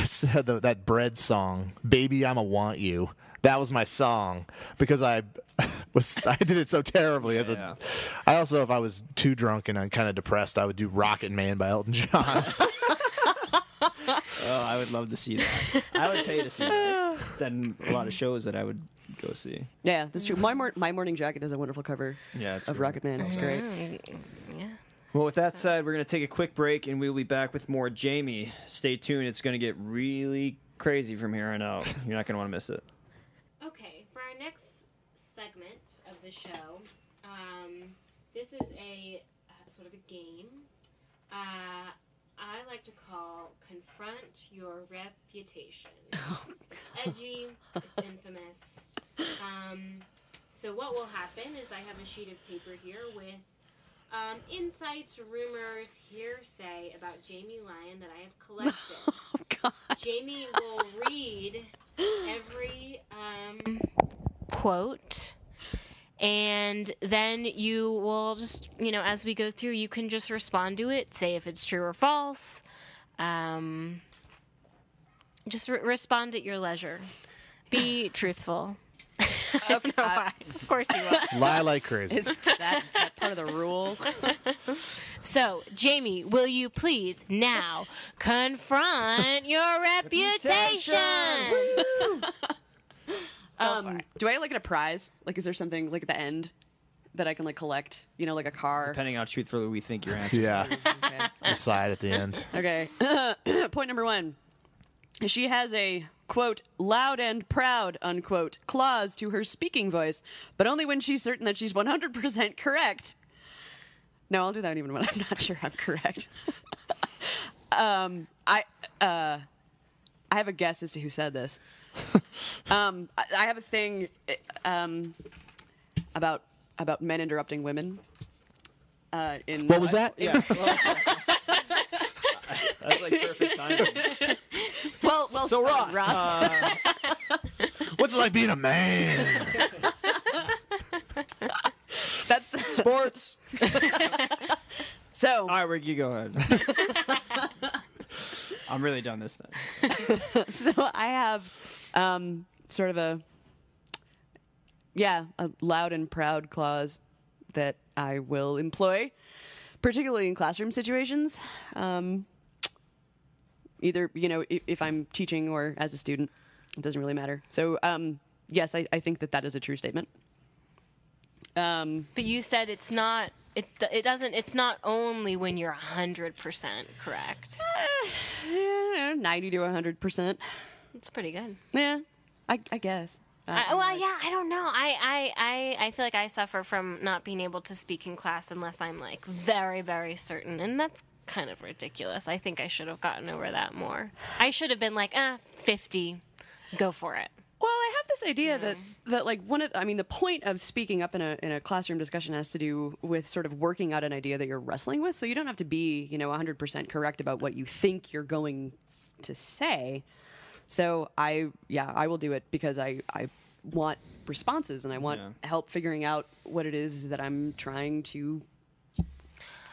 said that Bread song, "Baby, I'ma Want You." that was my song because I did it so terribly I also, if I was too drunk and I'm kind of depressed, I would do Rocket Man by Elton John. Oh, I would love to see that. I would pay to see that. Then a lot of shows that I would go see. Yeah, that's true. My Morning Jacket is a wonderful cover of Rocket Man. It's great. Yeah. Well, with that said, we're going to take a quick break, and we'll be back with more Jamie. Stay tuned. It's going to get really crazy from here on out. You're not going to want to miss it. Okay, for our next segment of the show, this is a sort of a game I like to call Confront Your Reputation. Edgy, it's infamous. So what will happen is I have a sheet of paper here with insights, rumors, hearsay about Jamie Lyon that I have collected. Oh, God. Jamie will read every quote, and then you will just, as we go through, you can just respond to it, say if it's true or false. Just respond at your leisure. Be truthful. Okay. Of course you will. Lie like crazy. Is that part of the rule? So, Jamie, will you please now confront your reputation? Do I get a prize? Is there something at the end that I can collect? Like a car. Depending on how truthfully we think your answer. Yeah. Okay. Decide at the end. Okay. Point number 1. She has a, quote, loud and proud, unquote, clause to her speaking voice, but only when she's certain that she's 100% correct. No, I'll do that even when I'm not sure I'm correct. I have a guess as to who said this. I have a thing about men interrupting women. What was that? Yeah. That's like perfect timing. Well, So Ross, What's it like being a man? that's sports. so. All right, Rick, you go ahead. I'm really done this time. So I have sort of a loud and proud clause that I will employ, particularly in classroom situations. Either, if I'm teaching or as a student, it doesn't really matter. So, yes, I think that is a true statement. But you said it's not. It's not only when you're 100% correct. 90 to 100%. It's pretty good. Yeah, I guess. I don't know. I feel like I suffer from not being able to speak in class unless I'm very, very certain, and that's kind of ridiculous. I think I should have gotten over that more. I should have been 50, go for it. Well, I have this idea that the point of speaking up in a classroom discussion has to do with sort of working out an idea that you're wrestling with. So you don't have to be 100% correct about what you think you're going to say. So I will do it because I want responses and I want help figuring out what it is that I'm trying to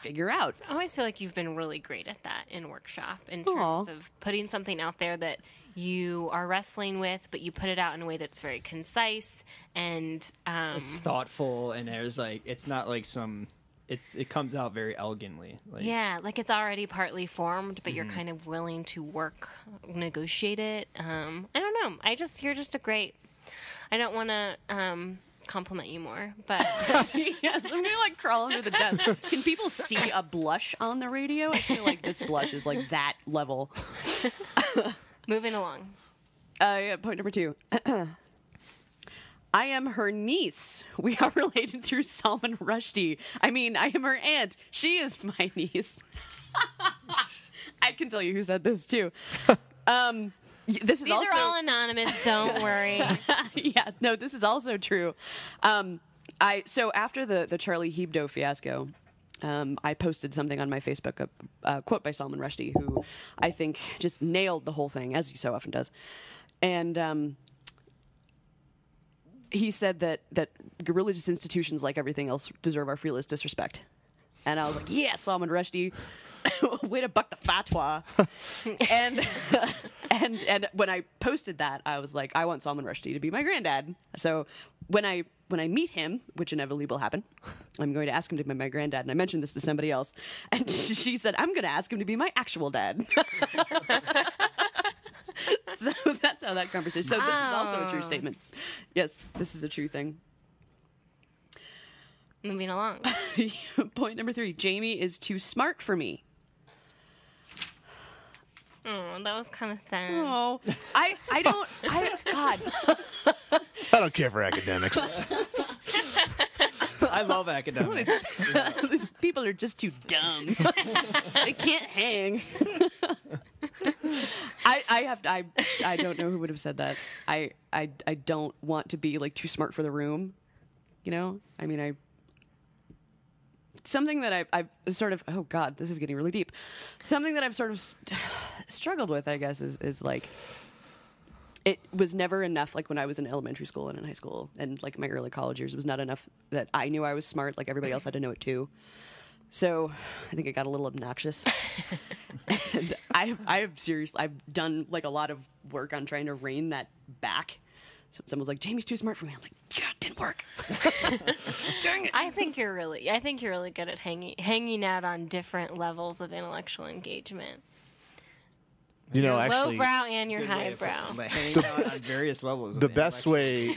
figure out. I always feel like you've been really great at that in workshop in terms of putting something out there that you are wrestling with, but you put it out in a way that's very concise and it's thoughtful, and there's it's not it comes out very elegantly. It's already partly formed, but you're kind of willing to negotiate it. I don't know. You're just a great. I don't want to compliment you more, but yes, I'm gonna crawl under the desk. Can people see a blush on the radio? I feel like this blush is that level. Moving along. Point number 2. I am her niece. We are related through Salman Rushdie. I am her aunt. She is my niece. I can tell you who said this too. These are all anonymous. Don't worry. Yeah, no, this is also true. So after the Charlie Hebdo fiasco, I posted something on my Facebook, a quote by Salman Rushdie, who I think just nailed the whole thing, as he so often does. And he said that religious institutions, like everything else, deserve our fearless disrespect. And I was like, yeah, Salman Rushdie. way to buck the fatwa. and when I posted that, I was like, I want Salman Rushdie to be my granddad. So when I meet him, which inevitably will happen, I'm going to ask him to be my granddad. And I mentioned this to somebody else, and she said, I'm going to ask him to be my actual dad. So that's how that conversation. So this is also a true statement. Yes, this is a true thing. Moving along. Point number 3. Jamie is too smart for me. Oh, that was kind of sad. Oh, God. I don't care for academics. I love academics. These people are just too dumb. They can't hang. I don't know who would have said that. I don't want to be like too smart for the room. You know? I mean, something that I've sort of, oh God, this is getting really deep. Something that I've sort of struggled with, I guess, is like, it was never enough, like when I was in elementary school and in high school and like my early college years, it was not enough that I knew I was smart, like everybody else had to know it too. So I think it got a little obnoxious. And I've done like a lot of work on trying to rein that back. So someone's like, Jamie's too smart for me. I'm like, God, it didn't work. Dang it. I think you're really good at hanging out on different levels of intellectual engagement. You know, You're actually, lowbrow and you're highbrow. Hanging out on various levels. the best way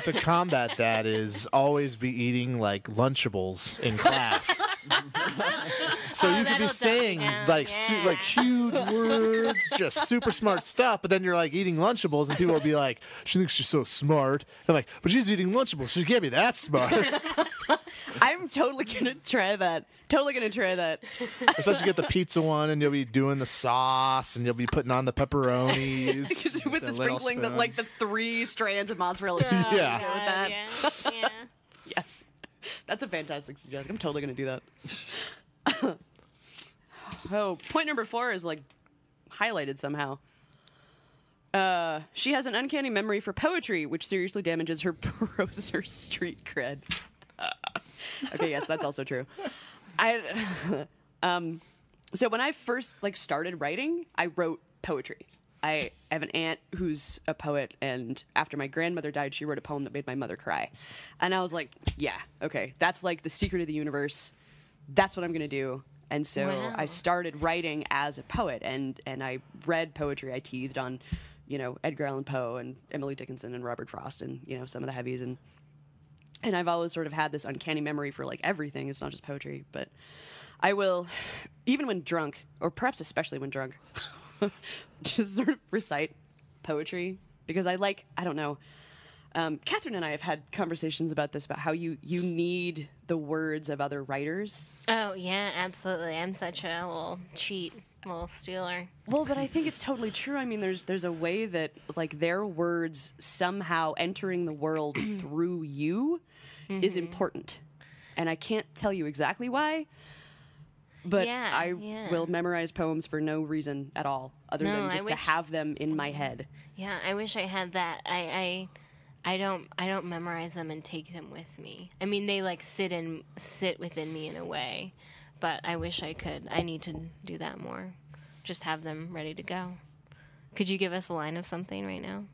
to combat that is always be eating like Lunchables in class. So you could be that'll saying dumb like down, like huge words, just super smart stuff, but then you're like eating Lunchables, and people will be like, "She thinks she's so smart." I'm like, "But she's eating Lunchables. She can't be that smart." I'm totally gonna try that. Especially get the pizza one, and you'll be doing the sauce, and you'll be putting on the pepperonis. With the sprinkling, like the 3 strands of mozzarella cheese. Yeah. Go with that. Yeah. Yes, that's a fantastic suggestion. I'm totally gonna do that. Oh, point number 4 is like highlighted somehow. She has an uncanny memory for poetry, which seriously damages her proser street cred. Okay, yes, that's also true. So when I first started writing, I wrote poetry. I have an aunt who's a poet, and after my grandmother died, she wrote a poem that made my mother cry. And I was like, yeah, okay, that's like the secret of the universe. That's what I'm going to do. And so Wow. I started writing as a poet, and I read poetry. I teased on, Edgar Allan Poe and Emily Dickinson and Robert Frost and, some of the heavies. And I've always sort of had this uncanny memory for everything. It's not just poetry, but I will, even when drunk, or perhaps especially when drunk, just sort of recite poetry because I don't know. Catherine and I have had conversations about this, about how you need the words of other writers. Oh, yeah, absolutely. I'm such a little stealer. Well, but I think it's totally true. I mean, there's a way that their words somehow entering the world through you is important. And I can't tell you exactly why, but Yeah, I yeah. will memorize poems for no reason at all, other No, than I just to wish- have them in my head. Yeah, I wish I had that. I don't memorize them and take them with me. I mean, they sit within me in a way, but I wish I could. I need to do that more. Just have them ready to go. Could you give us a line of something right now?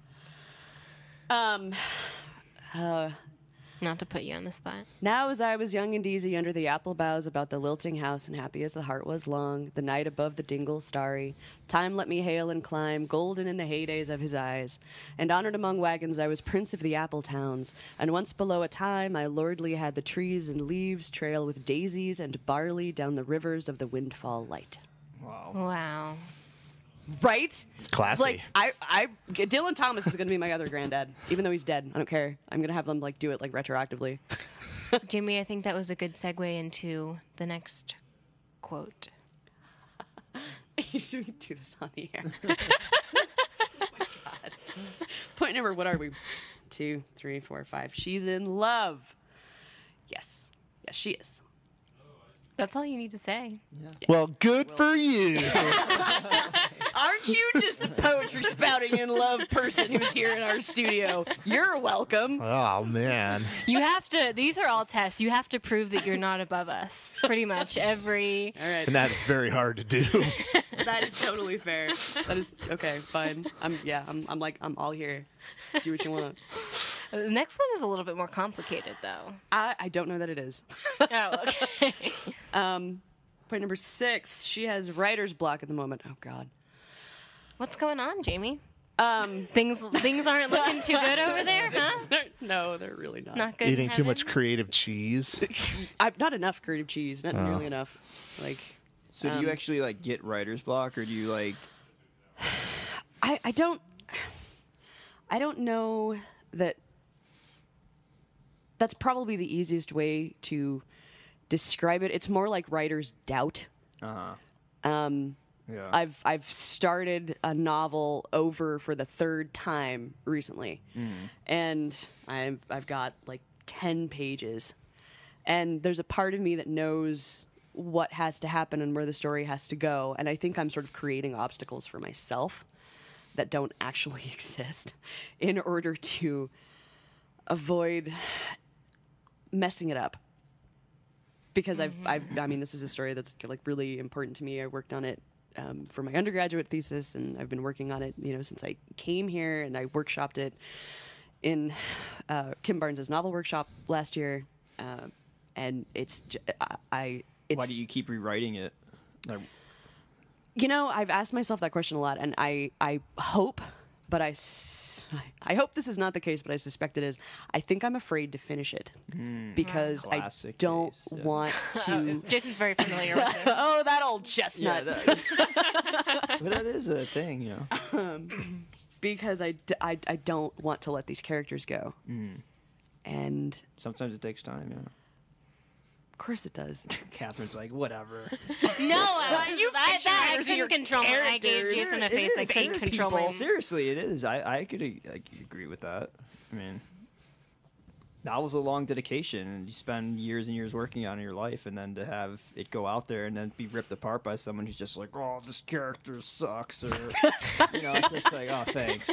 Not to put you on the spot. Now as I was young and easy under the apple boughs about the lilting house, and happy as the heart was long, the night above the dingle starry, time let me hail and climb, golden in the heydays of his eyes. And honored among wagons I was prince of the apple towns, and once below a time I lordly had the trees and leaves trail with daisies and barley down the rivers of the windfall light. Wow. Right? Classy. Dylan Thomas is going to be my other granddad, even though he's dead. I don't care. I'm going to have them do it retroactively. Jimmy, I think that was a good segue into the next quote. You should do this on the air. Oh my God. Point number, what are we? 2, 3, 4, 5. She's in love. Yes. Yes, she is. That's all you need to say. Well, good for you. Aren't you just a poetry spouting in love of person who's here in our studio. You're welcome. Oh man. You have to. These are all tests. You have to prove that you're not above us. Pretty much every. All right. And that's very hard to do. That is totally fair. That is okay. Fine. I'm all here. Do what you want. The next one is a little bit more complicated, though. I don't know that it is. Oh, okay. Point number 6. She has writer's block at the moment. Oh God. What's going on, Jamie? Things aren't looking too good over there, huh? No, they're really not. Not good. Eating too much creative cheese. I've not enough creative cheese. Not nearly enough. Like. So do you actually like get writer's block, or do you like? I don't know that. That's probably the easiest way to describe it. It's more like writer's doubt. Yeah. I've started a novel over for the 3rd time recently, and I've got like 10 pages, and there's a part of me that knows what has to happen and where the story has to go, and I think I'm sort of creating obstacles for myself that don't actually exist in order to avoid messing it up. Because I mean, this is a story that's like really important to me. I worked on it for my undergraduate thesis, and I've been working on it, since I came here, and I workshopped it in Kim Barnes's novel workshop last year, and it's Why do you keep rewriting it? Like, I've asked myself that question a lot, and I hope, but I hope this is not the case, but I suspect it is. I think I'm afraid to finish it because Classic I don't case, yeah. want to. Jason's very familiar with this. Oh, that old chestnut. but that is a thing, Because I don't want to let these characters go. And Sometimes it takes time, yeah. of course it does. Catherine's like, whatever. No, I couldn't control my. I gave characters. Jason a face. I couldn't control my. Seriously, it is. I could agree with that. I mean, that was a long dedication, and you spend years and years working on it in your life, and then to have it go out there and then be ripped apart by someone who's just like, oh, this character sucks, or it's just like, oh, thanks.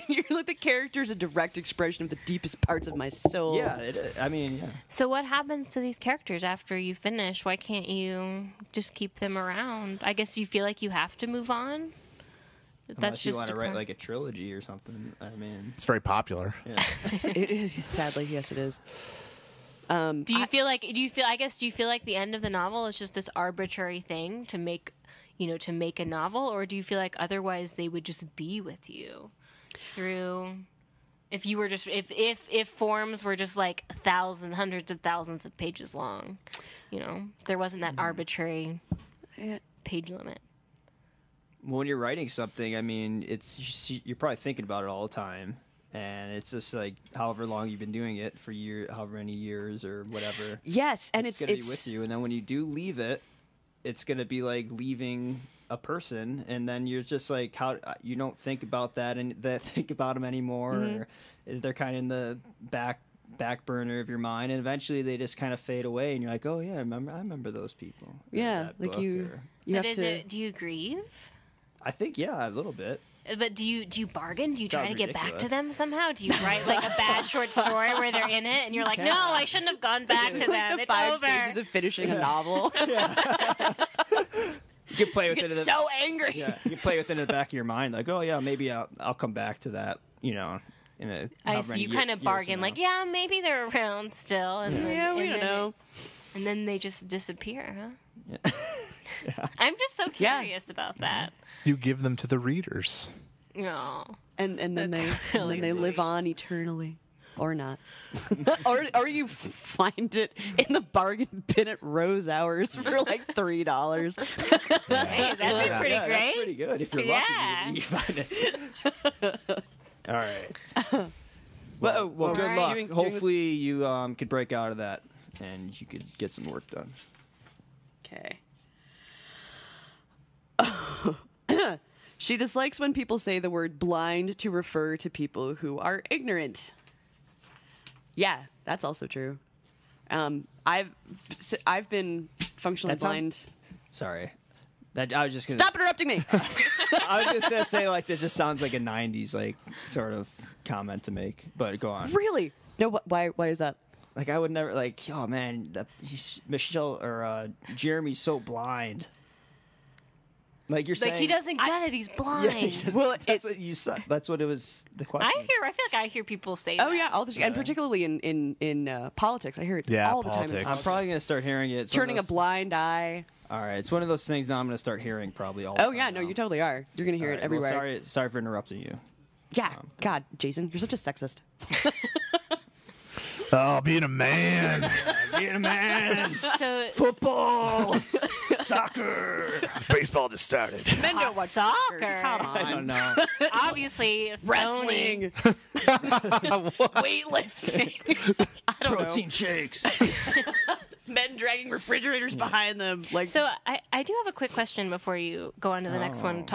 You're like, the character is a direct expression of the deepest parts of my soul. Yeah, it is. I mean, yeah. So what happens to these characters after you finish? Why can't you just keep them around? I guess you feel like you have to move on. Unless you want to write like a trilogy or something. I mean, It's very popular. yeah. It is, sadly, yes, it is. Do you feel like the end of the novel is just this arbitrary thing to make a novel, or do you feel like otherwise they would just be with you through? If you were just if forms were just like hundreds of thousands of pages long, there wasn't that arbitrary page limit. When you're writing something, I mean, you're probably thinking about it all the time, and it's just like however long you've been doing it for however many years or whatever. Yes, and it's gonna be with you, and then when you do leave it, it's gonna be like leaving a person, and then you're just like, how you don't think about that and think about them anymore. Or they're kind of in the back burner of your mind, and eventually they just kind of fade away, and you're like, oh yeah, I remember those people. Yeah, like you But have do you grieve? I think, yeah, a little bit. But do you bargain? Do you try Sounds to get back to ridiculous. them somehow? Do you write like a bad short story where they're in it and you're like, no, I shouldn't have gone back to them. the It's 5 over. stages of finishing a novel. You can play with Get it. so angry. Yeah, you can play with it in the back of your mind, like, oh yeah, maybe I'll come back to that. In a I see. You kind of bargain, like, yeah, maybe they're around still. And then, we don't know. And then they just disappear, huh? Yeah. I'm just so curious about that. You give them to the readers. No. And then That's they really live sweet. on eternally, or not, or you find it in the bargain bin at Rose Hours for like $3. Hey, that'd be pretty That's great. pretty good if you're Yeah. lucky. You find it. All right. Well, Well, good Alright. luck. Doing this- Hopefully, you could break out of that, and you could get some work done. Okay. She dislikes when people say the word blind to refer to people who are ignorant. Yeah, that's also true. I've been functionally That sounds- blind. Sorry. That I was just gonna Stop interrupting me. I was just gonna say like that just sounds like a '90s like sort of comment to make, but go on. Really? No. Why is that? Like I would never like. Oh man, Michelle or Jeremy's so blind. Like you're saying, Like he doesn't get it. He's blind. Well, that's what you said. That's what it was. The question. I feel like I hear people say Oh that. yeah, all the and particularly in politics, I hear it all the time. politics. I'm probably gonna start hearing it. It's one of Turning a those- blind eye. All right, it's one of those things now I'm gonna start hearing probably all. The Oh time yeah, no, now. you totally are. You're gonna hear All it right, everywhere. well, sorry for interrupting you. Yeah. God, Jason, you're such a sexist. Oh, being a man. Being a man, So football, soccer, Baseball just started. Men don't watch soccer. Come I on. don't know. obviously Wrestling, weightlifting. I don't Protein shakes. know. Men dragging refrigerators behind them. Like So I do have a quick question before you go on to the next one.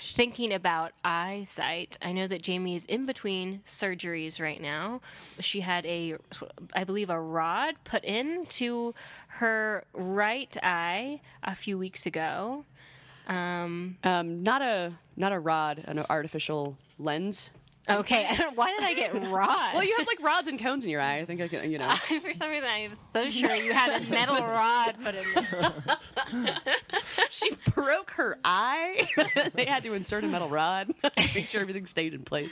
Thinking about eyesight, I know that Jamie is in between surgeries right now. She had I believe a rod put into her right eye a few weeks ago. not a rod, an artificial lens. Okay, why did I get rod? Well, you have like rods and cones in your eye. I think I can, you know. For some reason, I was so sure you had a metal rod put in there. She broke her eye. They had to insert a metal rod to make sure everything stayed in place.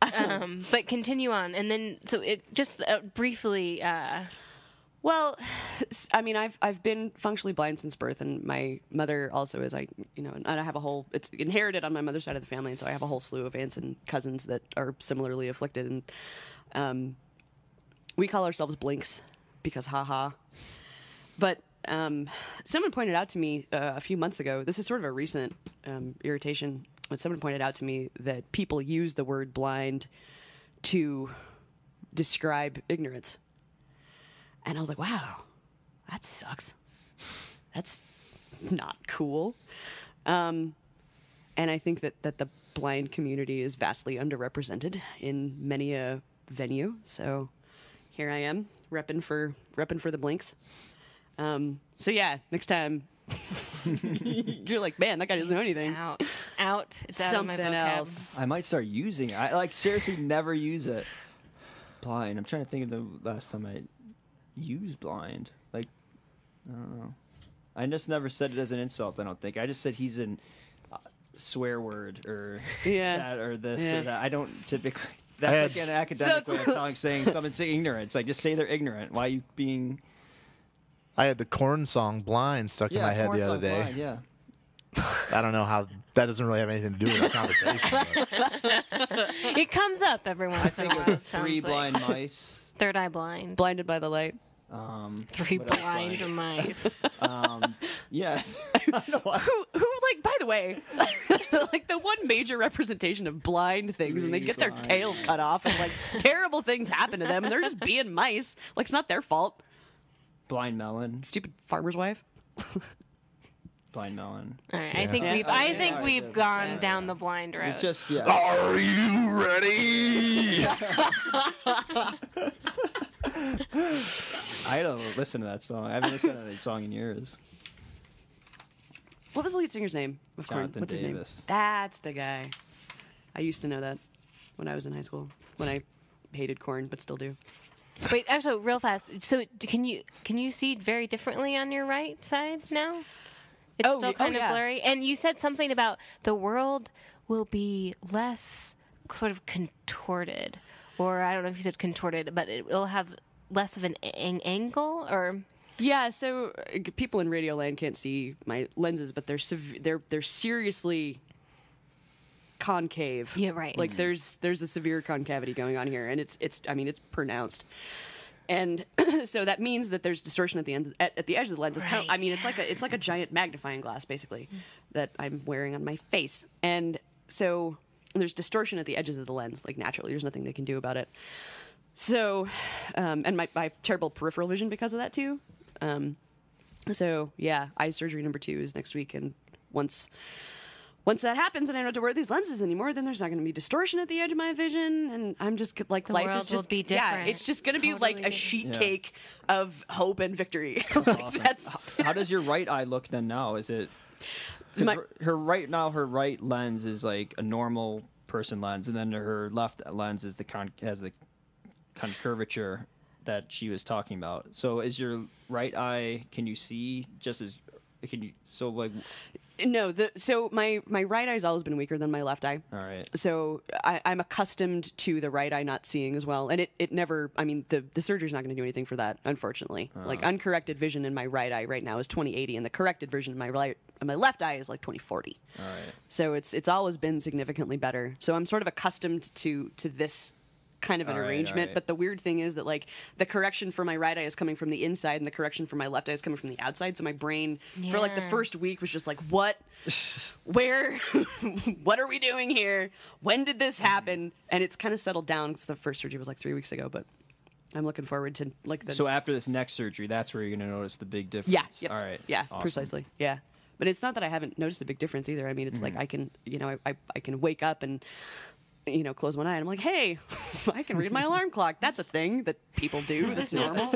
But continue on, and then so it just briefly. Well, I mean, I've been functionally blind since birth, and my mother also is. And I have it's inherited on my mother's side of the family, and so I have a whole slew of aunts and cousins that are similarly afflicted, and we call ourselves blinks because haha. But someone pointed out to me a few months ago. This is sort of a recent irritation. But someone pointed out to me that people use the word blind to describe ignorance. And I was like, wow, that sucks. That's not cool. And I think that the blind community is vastly underrepresented in many a venue. So here I am, repping for the blinks. So yeah, next time you're like, man, that guy doesn't know anything. Out. It's out of my Something vocab. else. I might start using it. I like seriously never use it. Blind. I'm trying to think of the last time I used blind. Like, I don't know. I just never said it as an insult. I don't think. I just said he's an swear word or Yeah. that or this Yeah. or that. I don't typically. That's like an academic So way it's- of saying someone's ignorant. Like just say they're ignorant. Why are you being? I had the corn song "Blind" stuck in my head corn the other song day. blind, yeah. I don't know how that doesn't really have anything to do with our conversation. but- It comes up every I once in a think while. of it sounds three like. blind mice. Third eye blind. Blinded by the light. Three what else blind mice. Yeah. I don't know why. Who like, by the way, like the one major representation of blind things, and they Three get their blind. tails cut off, and like terrible things happen to them, and they're just being mice. Like it's not their fault. Blind melon. Stupid farmer's wife. Blind melon. All right, I think Yeah. we've Yeah. I think Yeah. we've gone down the blind road. It's just yeah. Are you ready? I don't listen to that song. I haven't listened to that song in years. What was the lead singer's name? Of Korn? Jonathan What's his name? Davis. That's the guy. I used to know that when I was in high school. When I hated corn, but still do. Wait, actually, real fast. So, can you see very differently on your right side now? It's Oh, still oh, kind of yeah. blurry. And you said something about the world will be less sort of contorted, or I don't know if you said contorted, but it will have less of an angle, or Yeah, so people in Radio Land can't see my lenses, but they're they're seriously concave. Yeah, right. Like there's a severe concavity going on here, and it's pronounced. And so that means that there's distortion at the end, at the edge of the lens. It's kind of, Right. I mean, it's like a giant magnifying glass, basically, that I'm wearing on my face. And so there's distortion at the edges of the lens, like naturally. There's nothing they can do about it. So, and my terrible peripheral vision because of that too. So yeah, eye surgery number 2 is next week, and once once that happens and I don't have to wear these lenses anymore, then there's not going to be distortion at the edge of my vision, and I'm just like, The life world is just will be different. Yeah, it's just going to be like a Totally sheet different. cake of hope and victory. Like, Awesome. that's How does your right eye look then now? Is it 'cause My- her right lens is like a normal person lens, and then her left lens is has the curvature that she was talking about. So is your right eye? Can you see just as? Can you so like? no. So my right eye's always been weaker than my left eye. All right. So I'm accustomed to the right eye not seeing as well, and it never. I mean, the surgery's not going to do anything for that, unfortunately. Like uncorrected vision in my right eye right now is 20/80, and the corrected vision in my left eye is like 20/40. All right. So it's always been significantly better. So I'm sort of accustomed to this kind of an All right, arrangement. all right. But the weird thing is that like the correction for my right eye is coming from the inside, and the correction for my left eye is coming from the outside. So my brain for like the Yeah. first week was just like, what, where, what are we doing here? When did this happen? And it's kind of settled down because the first surgery was like 3 weeks ago. But I'm looking forward to like the So after this next surgery, that's where you're going to notice the big difference. yeah, yep. All right. Yeah, Awesome. precisely. Yeah. But it's not that I haven't noticed a big difference either. I mean, it's like I can, I can wake up and, close one eye and I'm like, hey, I can read my alarm clock. That's a thing that people do. That's normal.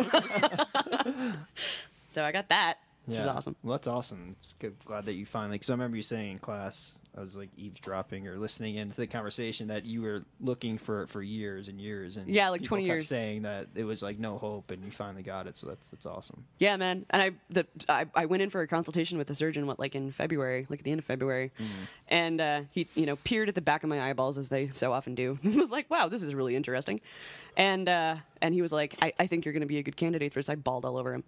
So I got that, which is awesome. Well, that's awesome. It's good. Glad that you finally, because I remember you saying in class, I was like eavesdropping or listening into the conversation that you were looking for years and years, and Yeah, like people 20 kept years. saying that it was like no hope, and you finally got it. So that's awesome. Yeah, man. And I went in for a consultation with the surgeon, in February, like at the end of February. And he, peered at the back of my eyeballs as they so often do. He was like, wow, this is really interesting. And he was like, I think you're going to be a good candidate for this. I bawled all over him.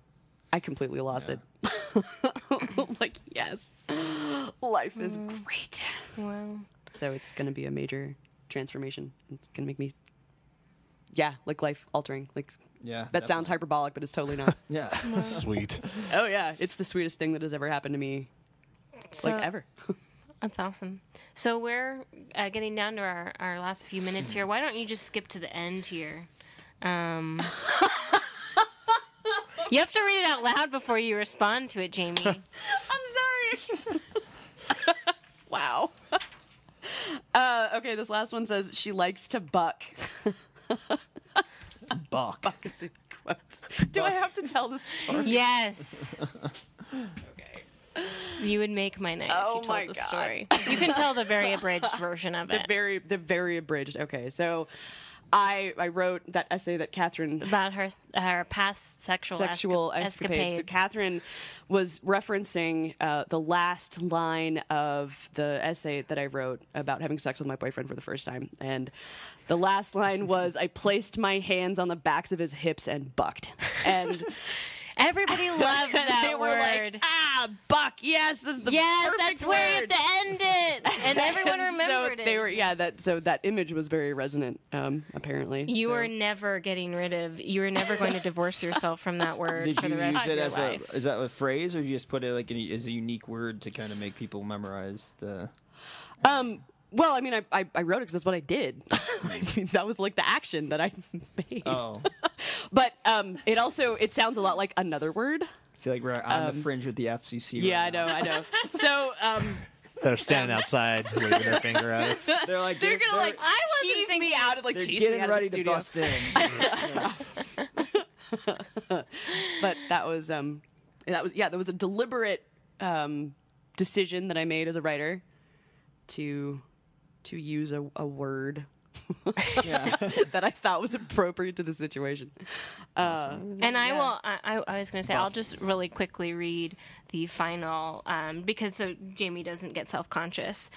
I completely lost it. Like, yes, life is great. Wow. So it's going to be a major transformation. It's going to make me, like life altering. Like Yeah, that sounds definitely. hyperbolic, but it's totally not. Yeah. Sweet. Oh yeah, it's the sweetest thing that has ever happened to me, So, ever. That's awesome. So we're getting down to our last few minutes here. Why don't you just skip to the end here? You have to read it out loud before you respond to it, Jamie. I'm sorry. Wow. Okay, this last one says she likes to buck. Buck. Buck is in quotes. Do I have to tell the story? Yes. Okay. You would make my night Oh if you my told the God. story. You can tell the very abridged version of it. The very abridged. Okay, so I wrote that essay that Catherine About her past sexual escapades. So Catherine was referencing the last line of the essay that I wrote about having sex with my boyfriend for the first time. And the last line was, I placed my hands on the backs of his hips and bucked. And Everybody loved that they were word. like, buck, yes, that's the Yes, perfect that's where you have word. to end it. And everyone remembered so it. they were, so that image was very resonant, apparently. You So- were never getting rid of. You were never going to divorce yourself from that word Did for you the rest use of it your as life. is that a phrase, or did you just put it like as a unique word to kind of make people memorize the? Well, I mean, I wrote it because that's what I did. I mean, that was like the action that I made. Oh, But it sounds a lot like another word. I feel like we're on the fringe with the FCC. Yeah, right I now. know. So They're standing outside waving their finger at us. They're like they're gonna like I wasn't heave thinking- me out of like they're chase me getting out of ready the to studio. bust in. But that was there was a deliberate decision that I made as a writer to use a word Yeah. that I thought was appropriate to the situation. And I will. I was going to say I'll just really quickly read the final because so Jamie doesn't get self-conscious.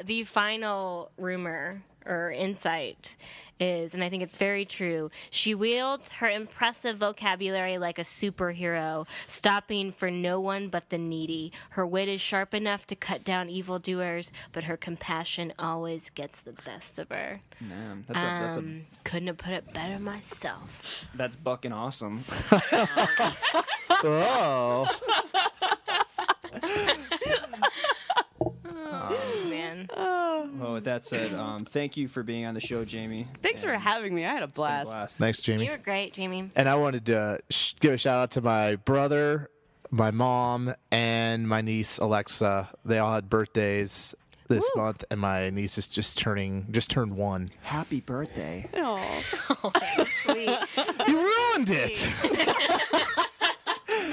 The final rumor or insight is, and I think it's very true, she wields her impressive vocabulary like a superhero, stopping for no one but the needy. Her wit is sharp enough to cut down evildoers, but her compassion always gets the best of her. Man, that's Couldn't have put it better myself. that's bucking awesome. Oh. Oh, man. Well, with that said, thank you for being on the show, Jamie. Thanks for And having me. I had a it's been a blast. blast. Thanks, Jamie. You were great, Jamie. And I wanted to give a shout out to my brother, my mom, and my niece, Alexa. They all had birthdays. this month, and my niece is just turned 1. Happy birthday. Oh, Oh, that's sweet. You ruined it. he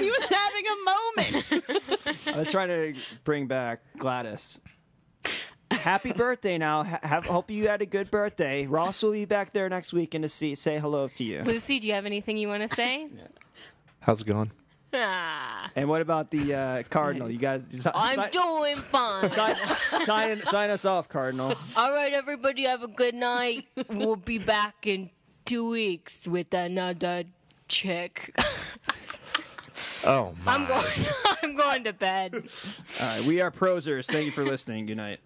was having a moment. I was trying to bring back Gladys. Happy birthday now. Hope you had a good birthday. Ross will be back there next weekend to say hello to you. Lucy, do you have anything you want to say? How's it going? Ah, And what about the Cardinal? You guys, I'm doing fine. sign us off, Cardinal. All right, everybody, have a good night. We'll be back in 2 weeks with another chick. Oh my! I'm going to bed. All right, we are prosers. Thank you for listening. Good night.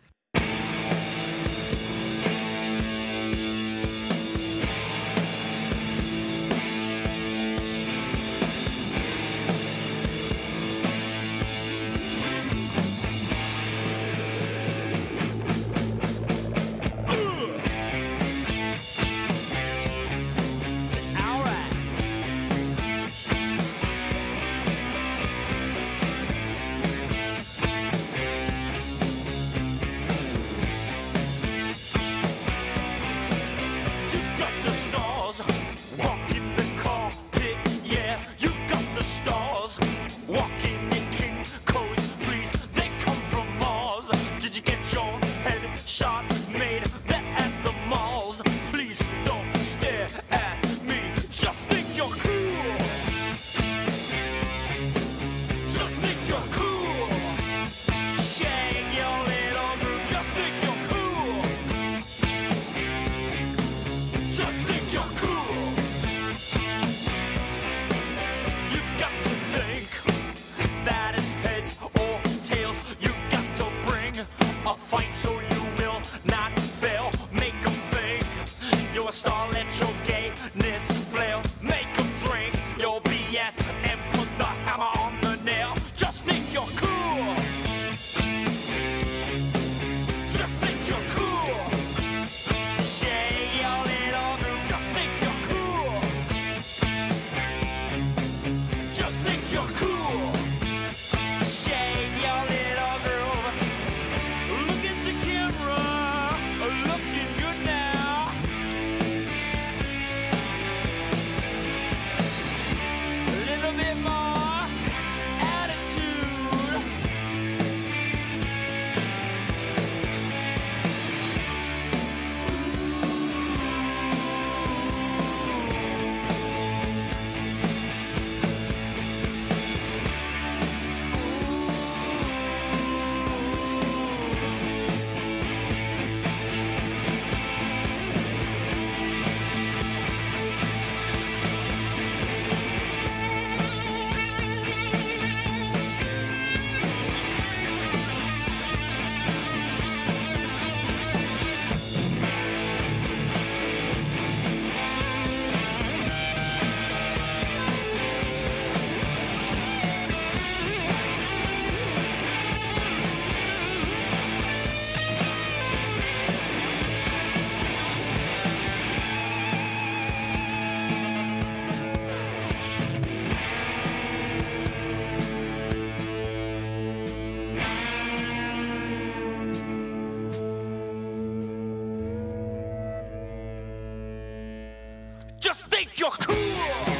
Just think you're cool.